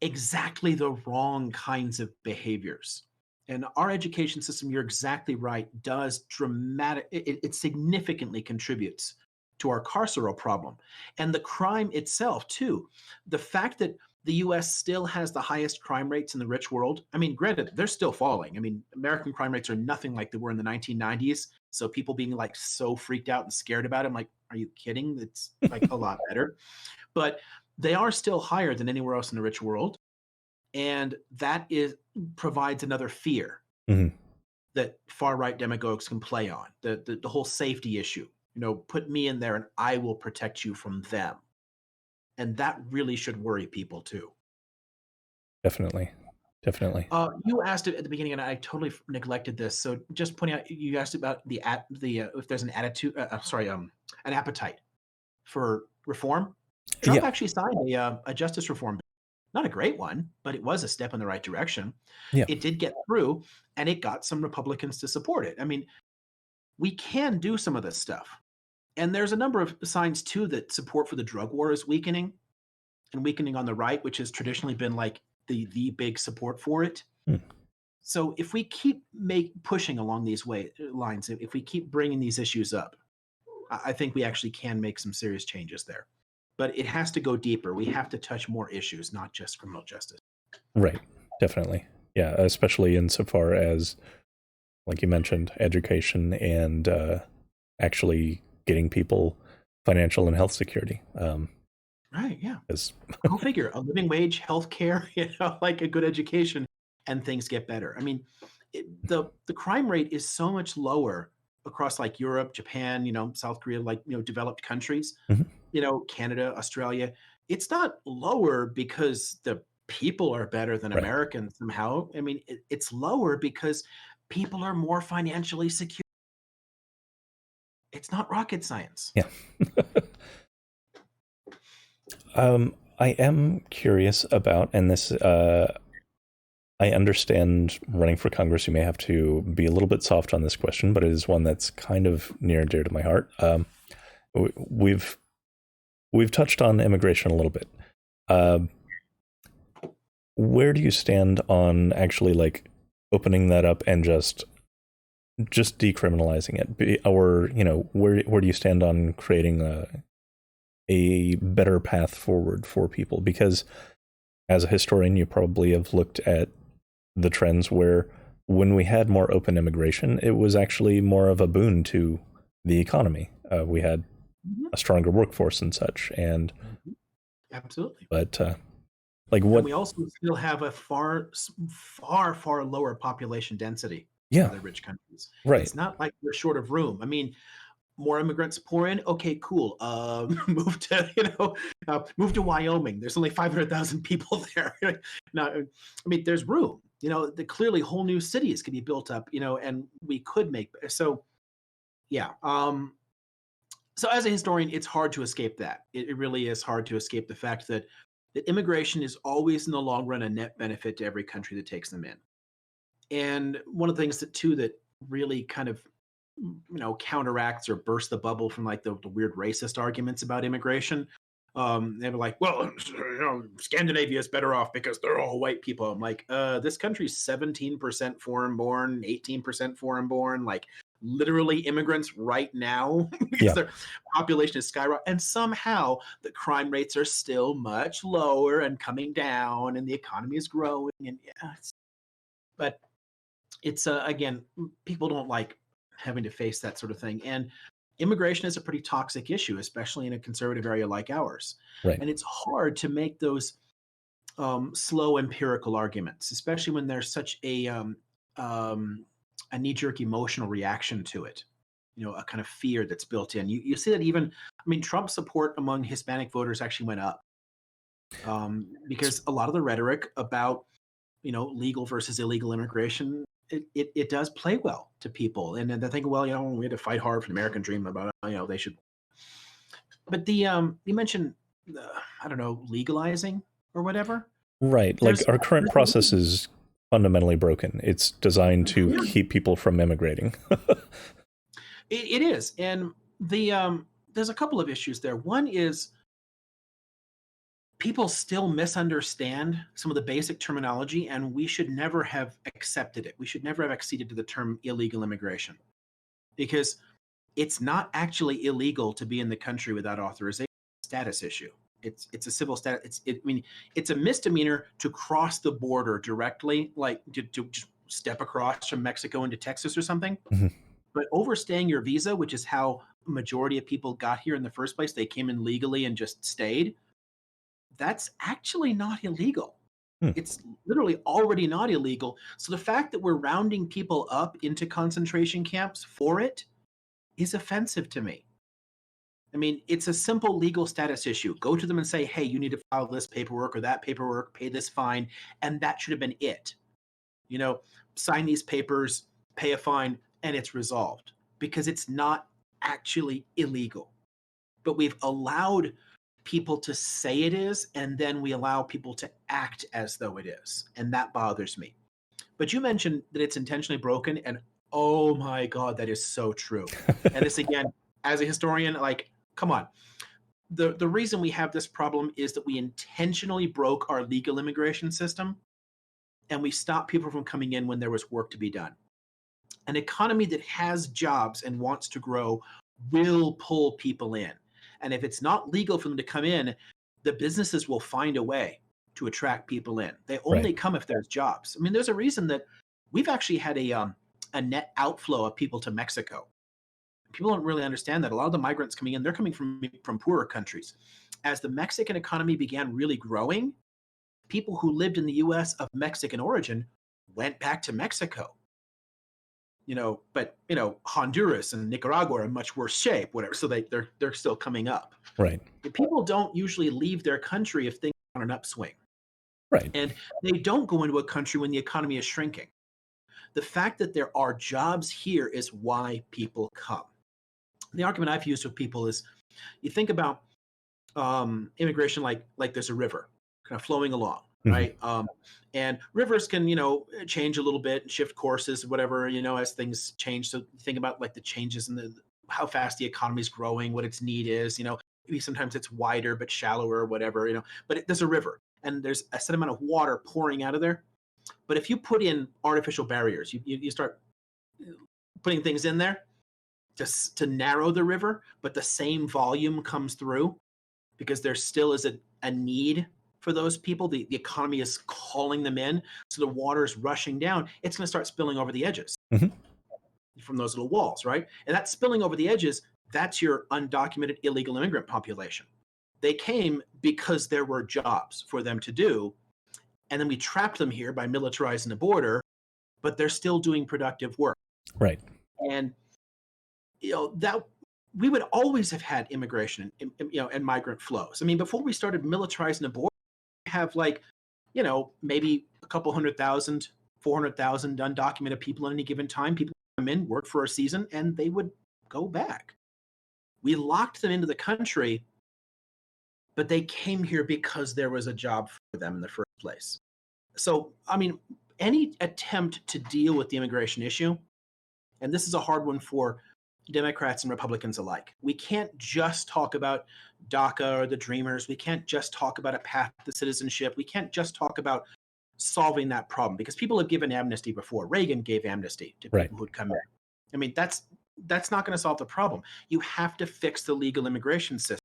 exactly the wrong kinds of behaviors. And our education system, you're exactly right, does it significantly contributes to our carceral problem. And the crime itself, too. The fact that the US still has the highest crime rates in the rich world. I mean, granted, they're still falling. I mean, American crime rates are nothing like they were in the 1990s. So people being like so freaked out and scared about it, I'm like, are you kidding? It's like a lot better. But they are still higher than anywhere else in the rich world. And that provides another fear Hmm. that far right demagogues can play on. The whole safety issue. Put me in there and I will protect you from them. And that really should worry people too. Definitely. definitely. You asked it at the beginning, and I totally neglected this. So just pointing out, you asked about if there's an attitude, sorry, an appetite for reform. Trump Yeah, actually signed a justice reform bill. Not a great one, but it was a step in the right direction. yeah, It did get through, and it got some Republicans to support it. I mean, we can do some of this stuff. And there's a number of signs too that support for the drug war is weakening, and weakening on the right, which has traditionally been like the big support for it. hmm, So if we keep pushing along these lines, if we keep bringing these issues up, I think we actually can make some serious changes there. But it has to go deeper. We have to touch more issues, not just criminal justice. right, definitely. Yeah, especially insofar as, like you mentioned, education and actually getting people financial and health security. Right? Yeah. Is Go figure. A living wage, healthcare, like a good education, and things get better. I mean, the crime rate is so much lower across like Europe, Japan, South Korea, like developed countries, Mhm. Canada, Australia. It's not lower because the people are better than Right. Americans somehow. I mean, it's lower because people are more financially secure. It's not rocket science. Yeah. I am curious about, and this, I understand running for Congress, you may have to be a little bit soft on this question, but it is one that's kind of near and dear to my heart. We've touched on immigration a little bit. Uh, where do you stand on actually like opening that up and just decriminalizing it, or where do you stand on creating a better path forward for people? Because as a historian, you probably have looked at the trends where when we had more open immigration, it was actually more of a boon to the economy. We had Mhm. a stronger workforce and such. And Mhm. Absolutely. but like And what? we also still have a far lower population density than Yeah, other rich countries. right. It's not like we're short of room. I mean, more immigrants pour in. Okay, cool. Move to move to Wyoming. There's only 500,000 people there. Now, I mean, there's room. Clearly whole new cities could be built up. And we could make so. Yeah. So as a historian, it's hard to escape that. It really is hard to escape the fact that immigration is always in the long run a net benefit to every country that takes them in. And one of the things that really kind of counteracts or bursts the bubble from like the weird racist arguments about immigration. They were like, well, Scandinavia is better off because they're all white people. I'm like, this country's 17% foreign born, 18% foreign born, like literally immigrants right now because Yeah, their population is skyrocketing. And somehow the crime rates are still much lower and coming down and the economy is growing. And yeah, but it's again, people don't like having to face that sort of thing. And immigration is a pretty toxic issue, especially in a conservative area like ours. right. And it's hard to make those slow empirical arguments, especially when there's such um, a knee-jerk emotional reaction to it. A kind of fear that's built in. You see that even, I mean, Trump support among Hispanic voters actually went up because a lot of the rhetoric about legal versus illegal immigration, it does play well to people. And then they're thinking, well, we had to fight hard for the American dream about, they should. But you mentioned, I don't know, legalizing or whatever. Right. Like There's, our current process is fundamentally broken. It's designed to yeah, keep people from immigrating. it is. And there's a couple of issues there. One is people still misunderstand some of the basic terminology, and we should never have accepted it. We should never have acceded to the term illegal immigration because it's not actually illegal to be in the country without authorization. Status issue. It's a civil status. I mean, it's a misdemeanor to cross the border directly, like to just step across from Mexico into Texas or something. Mhm. But overstaying your visa, which is how a majority of people got here in the first place, they came in legally and just stayed. That's actually not illegal. Hmm. It's literally already not illegal. So the fact that we're rounding people up into concentration camps for it is offensive to me. I mean, it's a simple legal status issue. Go to them and say, hey, you need to file this paperwork or that paperwork, pay this fine. And that should have been it. You know, sign these papers, pay a fine, and it's resolved because it's not actually illegal. But we've allowed people to say it is, and then we allow people to act as though it is. And that bothers me. But you mentioned that it's intentionally broken, and oh my God, that is so true. And this again, as a historian, like, come on. The reason we have this problem is that we intentionally broke our legal immigration system and we stopped people from coming in when there was work to be done. An economy that has jobs and wants to grow will pull people in. And if it's not legal for them to come in, the businesses will find a way to attract people in. They Right. only come if there's jobs. I mean, there's a reason that we've actually had a net outflow of people to Mexico. People don't really understand that. A lot of the migrants coming in, they're coming from poorer countries. As the Mexican economy began really growing, people who lived in the US of Mexican origin went back to Mexico. But Honduras and Nicaragua are in much worse shape, whatever. So they're still coming up. Right. But people don't usually leave their country if things are on an upswing. Right. And they don't go into a country when the economy is shrinking. The fact that there are jobs here is why people come. The argument I've used with people is you think about immigration like there's a river kind of flowing along, Mhm. right? And rivers can change a little bit and shift courses, whatever, as things change. So think about like the changes in the how fast the economy is growing, what its need is. Maybe sometimes it's wider but shallower, whatever. But there's a river and there's a set amount of water pouring out of there. But if you put in artificial barriers, you start putting things in there just to narrow the river, but the same volume comes through because there still is a need for those people. The economy is calling them in. So the water is rushing down. It's going to start spilling over the edges Mhm. from those little walls, right? And that spilling over the edges, that's your undocumented illegal immigrant population. They came because there were jobs for them to do. And then we trapped them here by militarizing the border, but they're still doing productive work. Right. And that we would always have had immigration and migrant flows. I mean, before we started militarizing the border, we have maybe a couple 100,000, 400,000 undocumented people at any given time. People come in, work for a season, and they would go back. We locked them into the country, but they came here because there was a job for them in the first place. So, I mean, any attempt to deal with the immigration issue, and this is a hard one for Democrats and Republicans alike. We can't just talk about DACA or the Dreamers. We can't just talk about a path to citizenship. We can't just talk about solving that problem because people have given amnesty before. Reagan gave amnesty to Right. people who'd come in. I mean, that's not going to solve the problem. You have to fix the legal immigration system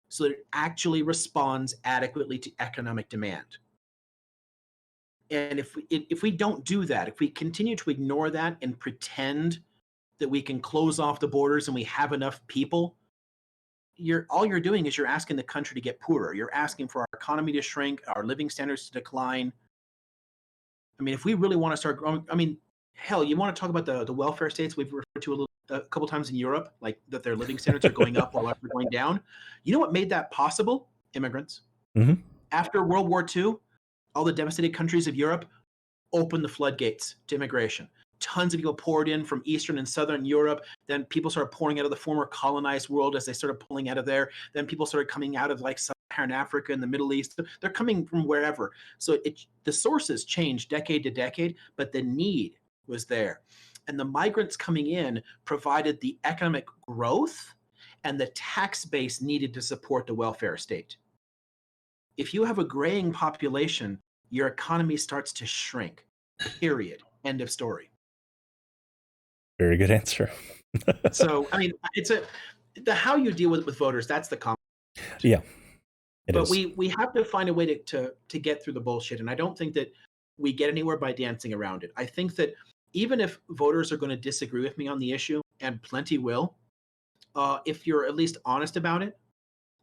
so that it actually responds adequately to economic demand. And if we don't do that, if we continue to ignore that and pretend that we can close off the borders and we have enough people, all you're doing is you're asking the country to get poorer. You're asking for our economy to shrink, our living standards to decline. I mean, if we really want to start growing, I mean, hell, you want to talk about the welfare states we've referred to a couple times in Europe, like that their living standards are going up while ours are going down. You know what made that possible? Immigrants. Mhm. After World War II, all the devastated countries of Europe opened the floodgates to immigration. Tons of people poured in from Eastern and Southern Europe. Then people started pouring out of the former colonized world as they started pulling out of there. Then people started coming out of like Sub-Saharan Africa and the Middle East. They're coming from wherever. So the sources changed decade to decade, but the need was there. And the migrants coming in provided the economic growth and the tax base needed to support the welfare state. If you have a graying population, your economy starts to shrink. Period. End of story. Very good answer. So, I mean, it's the how you deal with voters. That's the comment. Yeah, it But is. we have to find a way to get through the bullshit. And I don't think that we get anywhere by dancing around it. I think that even if voters are going to disagree with me on the issue, and plenty will, if you're at least honest about it,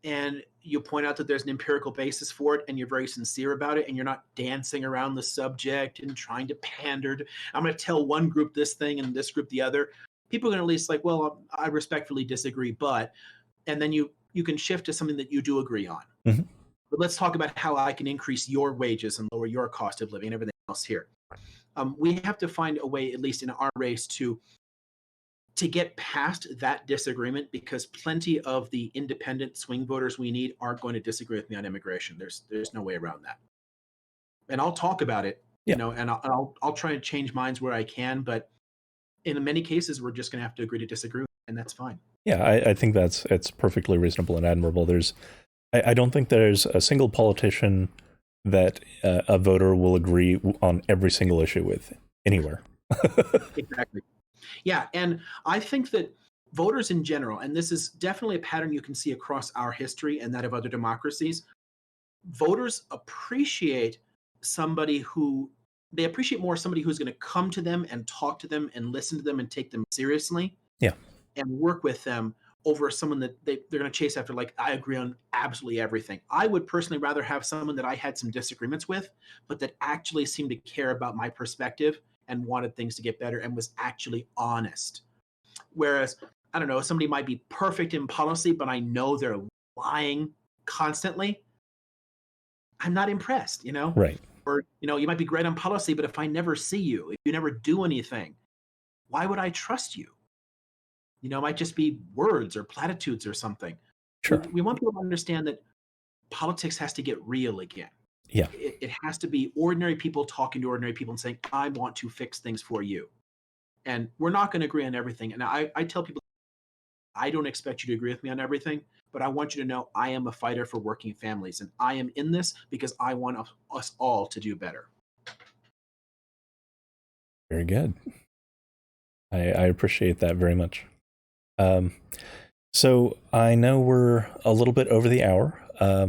and you point out that there's an empirical basis for it and you're very sincere about it and you're not dancing around the subject and trying to pander to, I'm going to tell one group this thing and this group the other, people are going to at least like, well, I respectfully disagree, but and then you can shift to something that you do agree on. Mhm. But let's talk about how I can increase your wages and lower your cost of living and everything else here. We have to find a way, at least in our race, to get past that disagreement, because plenty of the independent swing voters we need aren't going to disagree with me on immigration. There's no way around that. And I'll talk about it, Yeah. and I'll try to change minds where I can, but in many cases we're just going to have to agree to disagree, and that's fine. Yeah, I think it's perfectly reasonable and admirable. I don't think there's a single politician that a voter will agree on every single issue with anywhere. Exactly. Yeah, and I think that voters in general, and this is definitely a pattern you can see across our history and that of other democracies, voters appreciate somebody who they appreciate more somebody who's going to come to them and talk to them and listen to them and take them seriously Yeah, and work with them over someone that they're going to chase after, like, I agree on absolutely everything. I would personally rather have someone that I had some disagreements with, but that actually seemed to care about my perspective and wanted things to get better and was actually honest. Whereas, I don't know, somebody might be perfect in policy, but I know they're lying constantly. I'm not impressed, you know? right. Or, you might be great on policy, but if I never see you, if you never do anything, why would I trust you? It might just be words or platitudes or something. We, Sure. we want people to understand that politics has to get real again. Yeah, It has to be ordinary people talking to ordinary people and saying, I want to fix things for you. And we're not going to agree on everything. And I tell people, I don't expect you to agree with me on everything, but I want you to know I am a fighter for working families. And I am in this because I want us all to do better. very good. I appreciate that very much. Um, so I know we're a little bit over the hour. Uh,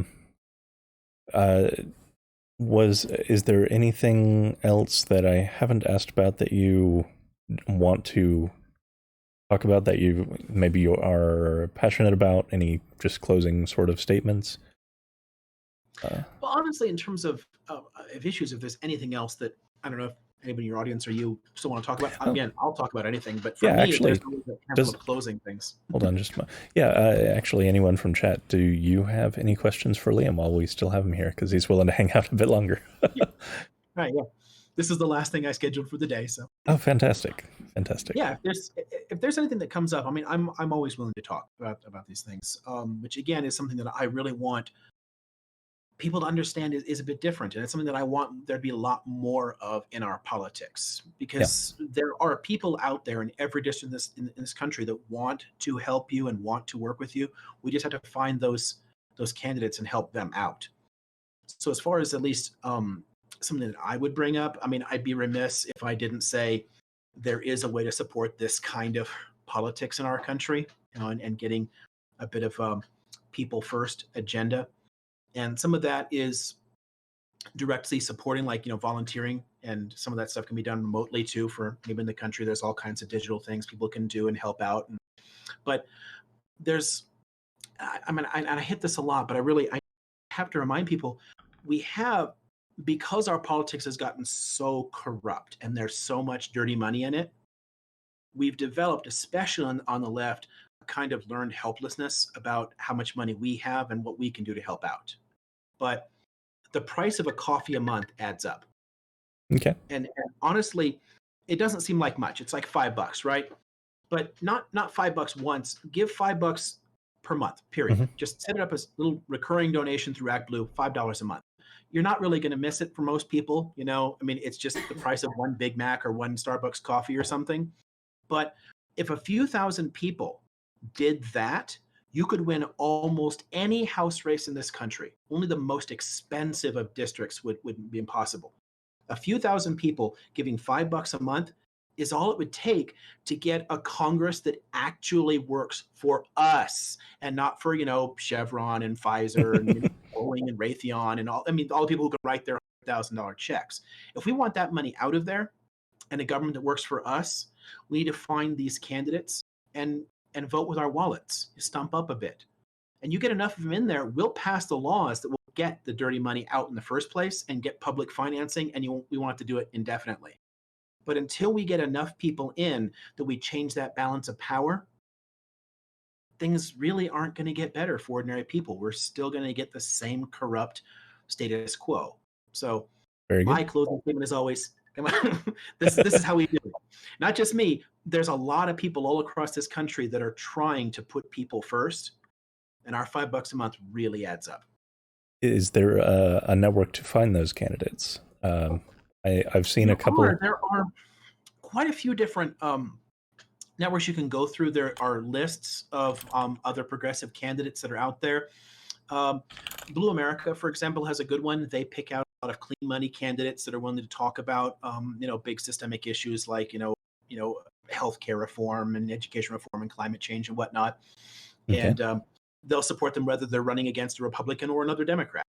is there anything else that I haven't asked about that you want to talk about, that you are passionate about? Any just closing sort of statements? Well, honestly, in terms of issues, if there's anything else that, I don't know if anybody in your audience or you still want to talk about, Oh, again, I'll talk about anything. But for yeah, me, there's actually, always a handful does of closing things. hold on just a moment. Yeah, actually, anyone from chat, do you have any questions for Liam while we still have him here? Because he's willing to hang out a bit longer. Yeah. Right. Yeah. This is the last thing I scheduled for the day. So Oh, fantastic. Fantastic. yeah, if there's anything that comes up, I mean, I'm always willing to talk about these things. Which again is something that I really want people to understand is a bit different. And it's something that I want there to be a lot more of in our politics, Yeah, because there are people out there in every district in this country that want to help you and want to work with you. We just have to find those candidates and help them out. So as far as at least something that I would bring up, I mean, I'd be remiss if I didn't say there is a way to support this kind of politics in our country, and getting a bit of people first agenda. And some of that is directly supporting, like, volunteering, and some of that stuff can be done remotely too. For maybe in the country, there's all kinds of digital things people can do and help out. But there's, I mean, I hit this a lot, but I have to remind people, we have, because our politics has gotten so corrupt and there's so much dirty money in it, we've developed, especially on the left, a kind of learned helplessness about how much money we have and what we can do to help out. But the price of a coffee a month adds up. okay. And honestly, it doesn't seem like much. It's like $5, right? But not $5 once. Give $5 per month. Period. Hmm. Just set it up as a little recurring donation through ActBlue, $5 a month. You're not really going to miss it for most people. I mean, it's just the price of one Big Mac or one Starbucks coffee or something. But if a few thousand people did that, you could win almost any House race in this country. Only the most expensive of districts would be impossible. A few thousand people giving $5 a month is all it would take to get a Congress that actually works for us, and not for, Chevron and Pfizer and Boeing and Raytheon and all. I mean, all the people who can write their $100,000 checks. If we want that money out of there and a government that works for us, we need to find these candidates and vote with our wallets. Stump up a bit. And you get enough of them in there, we'll pass the laws that will get the dirty money out in the first place and get public financing, and we won't have to do it indefinitely. But until we get enough people in that we change that balance of power, things really aren't going to get better for ordinary people. We're still going to get the same corrupt status quo. So Very good. my closing statement is always, this is how we do it. Not just me. There's a lot of people all across this country that are trying to put people first, and our $5 a month really adds up. Is there a network to find those candidates? I've seen a couple. There are quite a few different networks you can go through. There are lists of other progressive candidates that are out there. Blue America, for example, has a good one. They pick out a lot of clean money candidates that are willing to talk about, big systemic issues like, healthcare reform and education reform and climate change and whatnot. Okay. And they'll support them whether they're running against a Republican or another Democrat.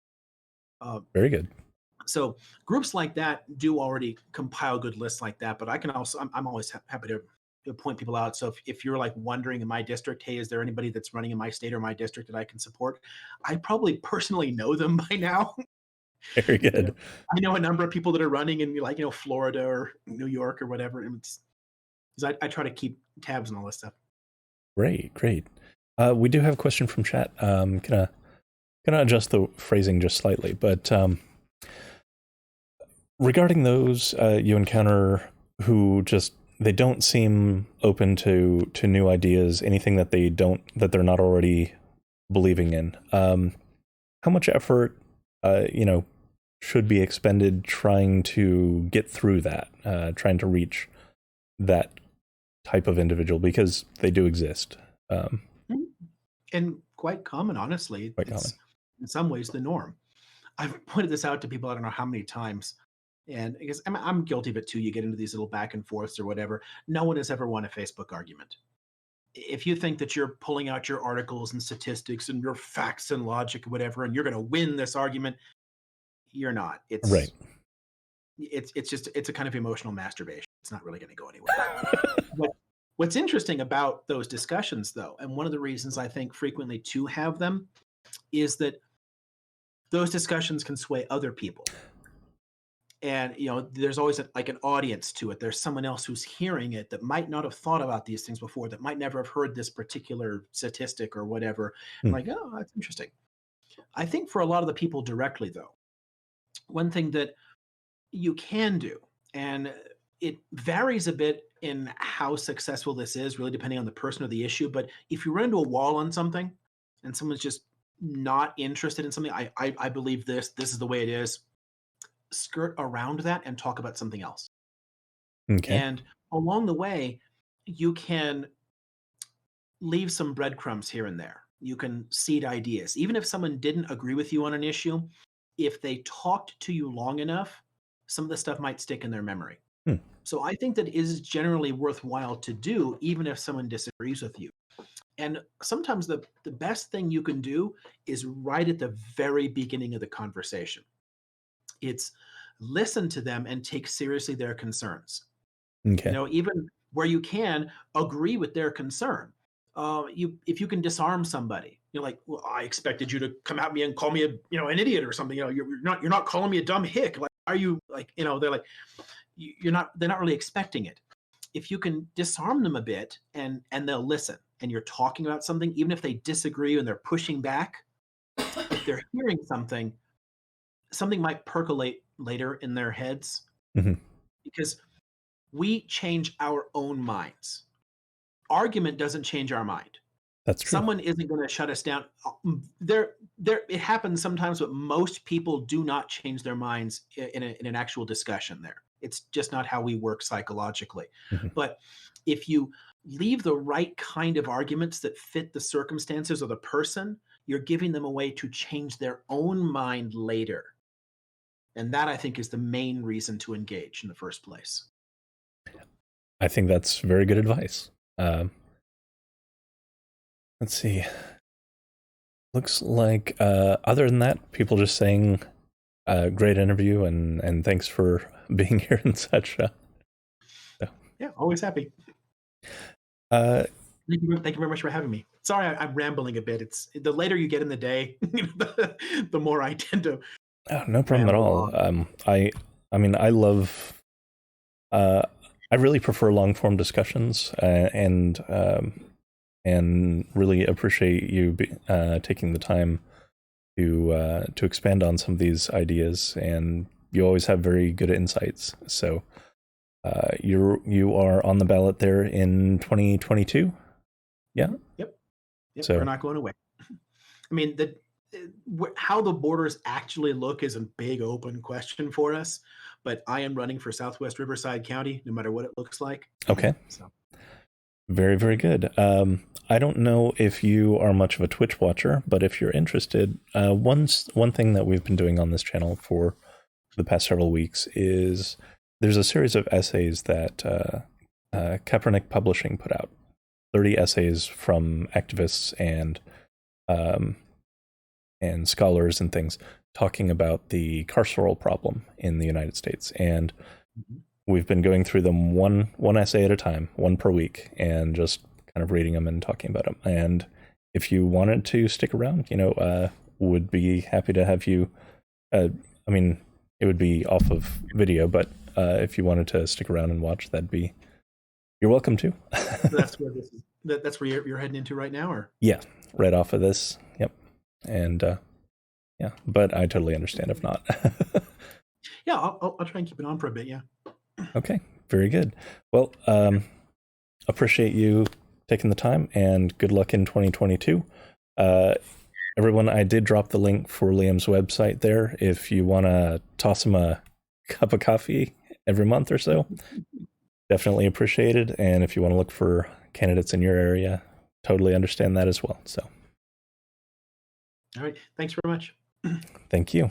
Very good. So groups like that do already compile good lists like that. But I can also, I'm always happy to point people out. So if you're like wondering in my district, hey, is there anybody that's running in my state or my district that I can support? I probably personally know them by now. Very good. I know a number of people that are running in Florida or New York or whatever. And I try to keep tabs on all this stuff. Great. We do have a question from chat. Gonna adjust the phrasing just slightly, but regarding those you encounter who they don't seem open to new ideas, anything that they're not already believing in. How much effort, should be expended trying to get through that, trying to reach that type of individual, because they do exist. And quite common, honestly. Quite common. In some ways, the norm. I've pointed this out to people I don't know how many times. And I guess I'm guilty of it too. You get into these little back and forths or whatever. No one has ever won a Facebook argument. If you think that you're pulling out your articles and statistics and your facts and logic or whatever, and you're going to win this argument, you're not. Right. It's a kind of emotional masturbation. It's not really going to go anywhere. What's interesting about those discussions, though, and one of the reasons I think frequently to have them, is that those discussions can sway other people. And, there's always an audience to it. There's someone else who's hearing it that might not have thought about these things before, that might never have heard this particular statistic or whatever. Like, oh, that's interesting. I think for a lot of the people directly, though, one thing that you can do, and it varies a bit in how successful this is, really depending on the person or the issue. But if you run into a wall on something and someone's just not interested in something, I believe this is the way it is, skirt around that and talk about something else. Okay. And along the way, you can leave some breadcrumbs here and there. You can seed ideas. Even if someone didn't agree with you on an issue, if they talked to you long enough, some of the stuff might stick in their memory. So I think that it is generally worthwhile to do, even if someone disagrees with you. And sometimes the best thing you can do is right at the very beginning of the conversation. It's listen to them and take seriously their concerns. Okay. Even where you can, agree with their concern. If you can disarm somebody, you're like, well, I expected you to come at me and call me an idiot or something. You're not calling me a dumb hick. Like, are you they're like, they're not really expecting it. If you can disarm them a bit and they'll listen, and you're talking about something, even if they disagree and they're pushing back, if they're hearing something might percolate later in their heads, because we change our own minds. Argument doesn't change our mind. That's true. Someone isn't going to shut us down. It happens sometimes, but most people do not change their minds in an actual discussion there. It's just not how we work psychologically. But if you leave the right kind of arguments that fit the circumstances or the person, you're giving them a way to change their own mind later. And that, I think, is the main reason to engage in the first place. I think that's very good advice. Let's see. Looks like, other than that, people just saying, great interview and thanks for being here and such. Yeah, always happy. Thank you very much for having me. Sorry, I'm rambling a bit. It's the later you get in the day, the more I tend to. Oh, no problem at all. I mean, I love. I really prefer long form discussions, and and really appreciate you taking the time to expand on some of these ideas. And you always have very good insights. So you are on the ballot there in 2022. Yeah. Yep. So we're not going away. I mean, how the borders actually look is a big open question for us, but I am running for Southwest Riverside County, no matter what it looks like. Okay. So. Very, very good. I don't know if you are much of a Twitch watcher, but if you're interested, one thing that we've been doing on this channel for the past several weeks is there's a series of essays that Kaepernick Publishing put out. 30 essays from activists and scholars and things talking about the carceral problem in the United States. And we've been going through them one essay at a time, one per week, and just kind of reading them and talking about them. And if you wanted to stick around, would be happy to have you. I mean, it would be off of video, but if you wanted to stick around and watch, you're welcome to. That's where you're heading into right now, or? Yeah, right off of this. Yep. And yeah, but I totally understand if not. Yeah, I'll try and keep it on for a bit. Yeah. Okay, very good. Well, appreciate you taking the time, and good luck in 2022. Everyone, I did drop the link for Liam's website there if you want to toss him a cup of coffee every month or so. Definitely appreciated. And if you want to look for candidates in your area, totally understand that as well. So, all right. Thanks very much. Thank you.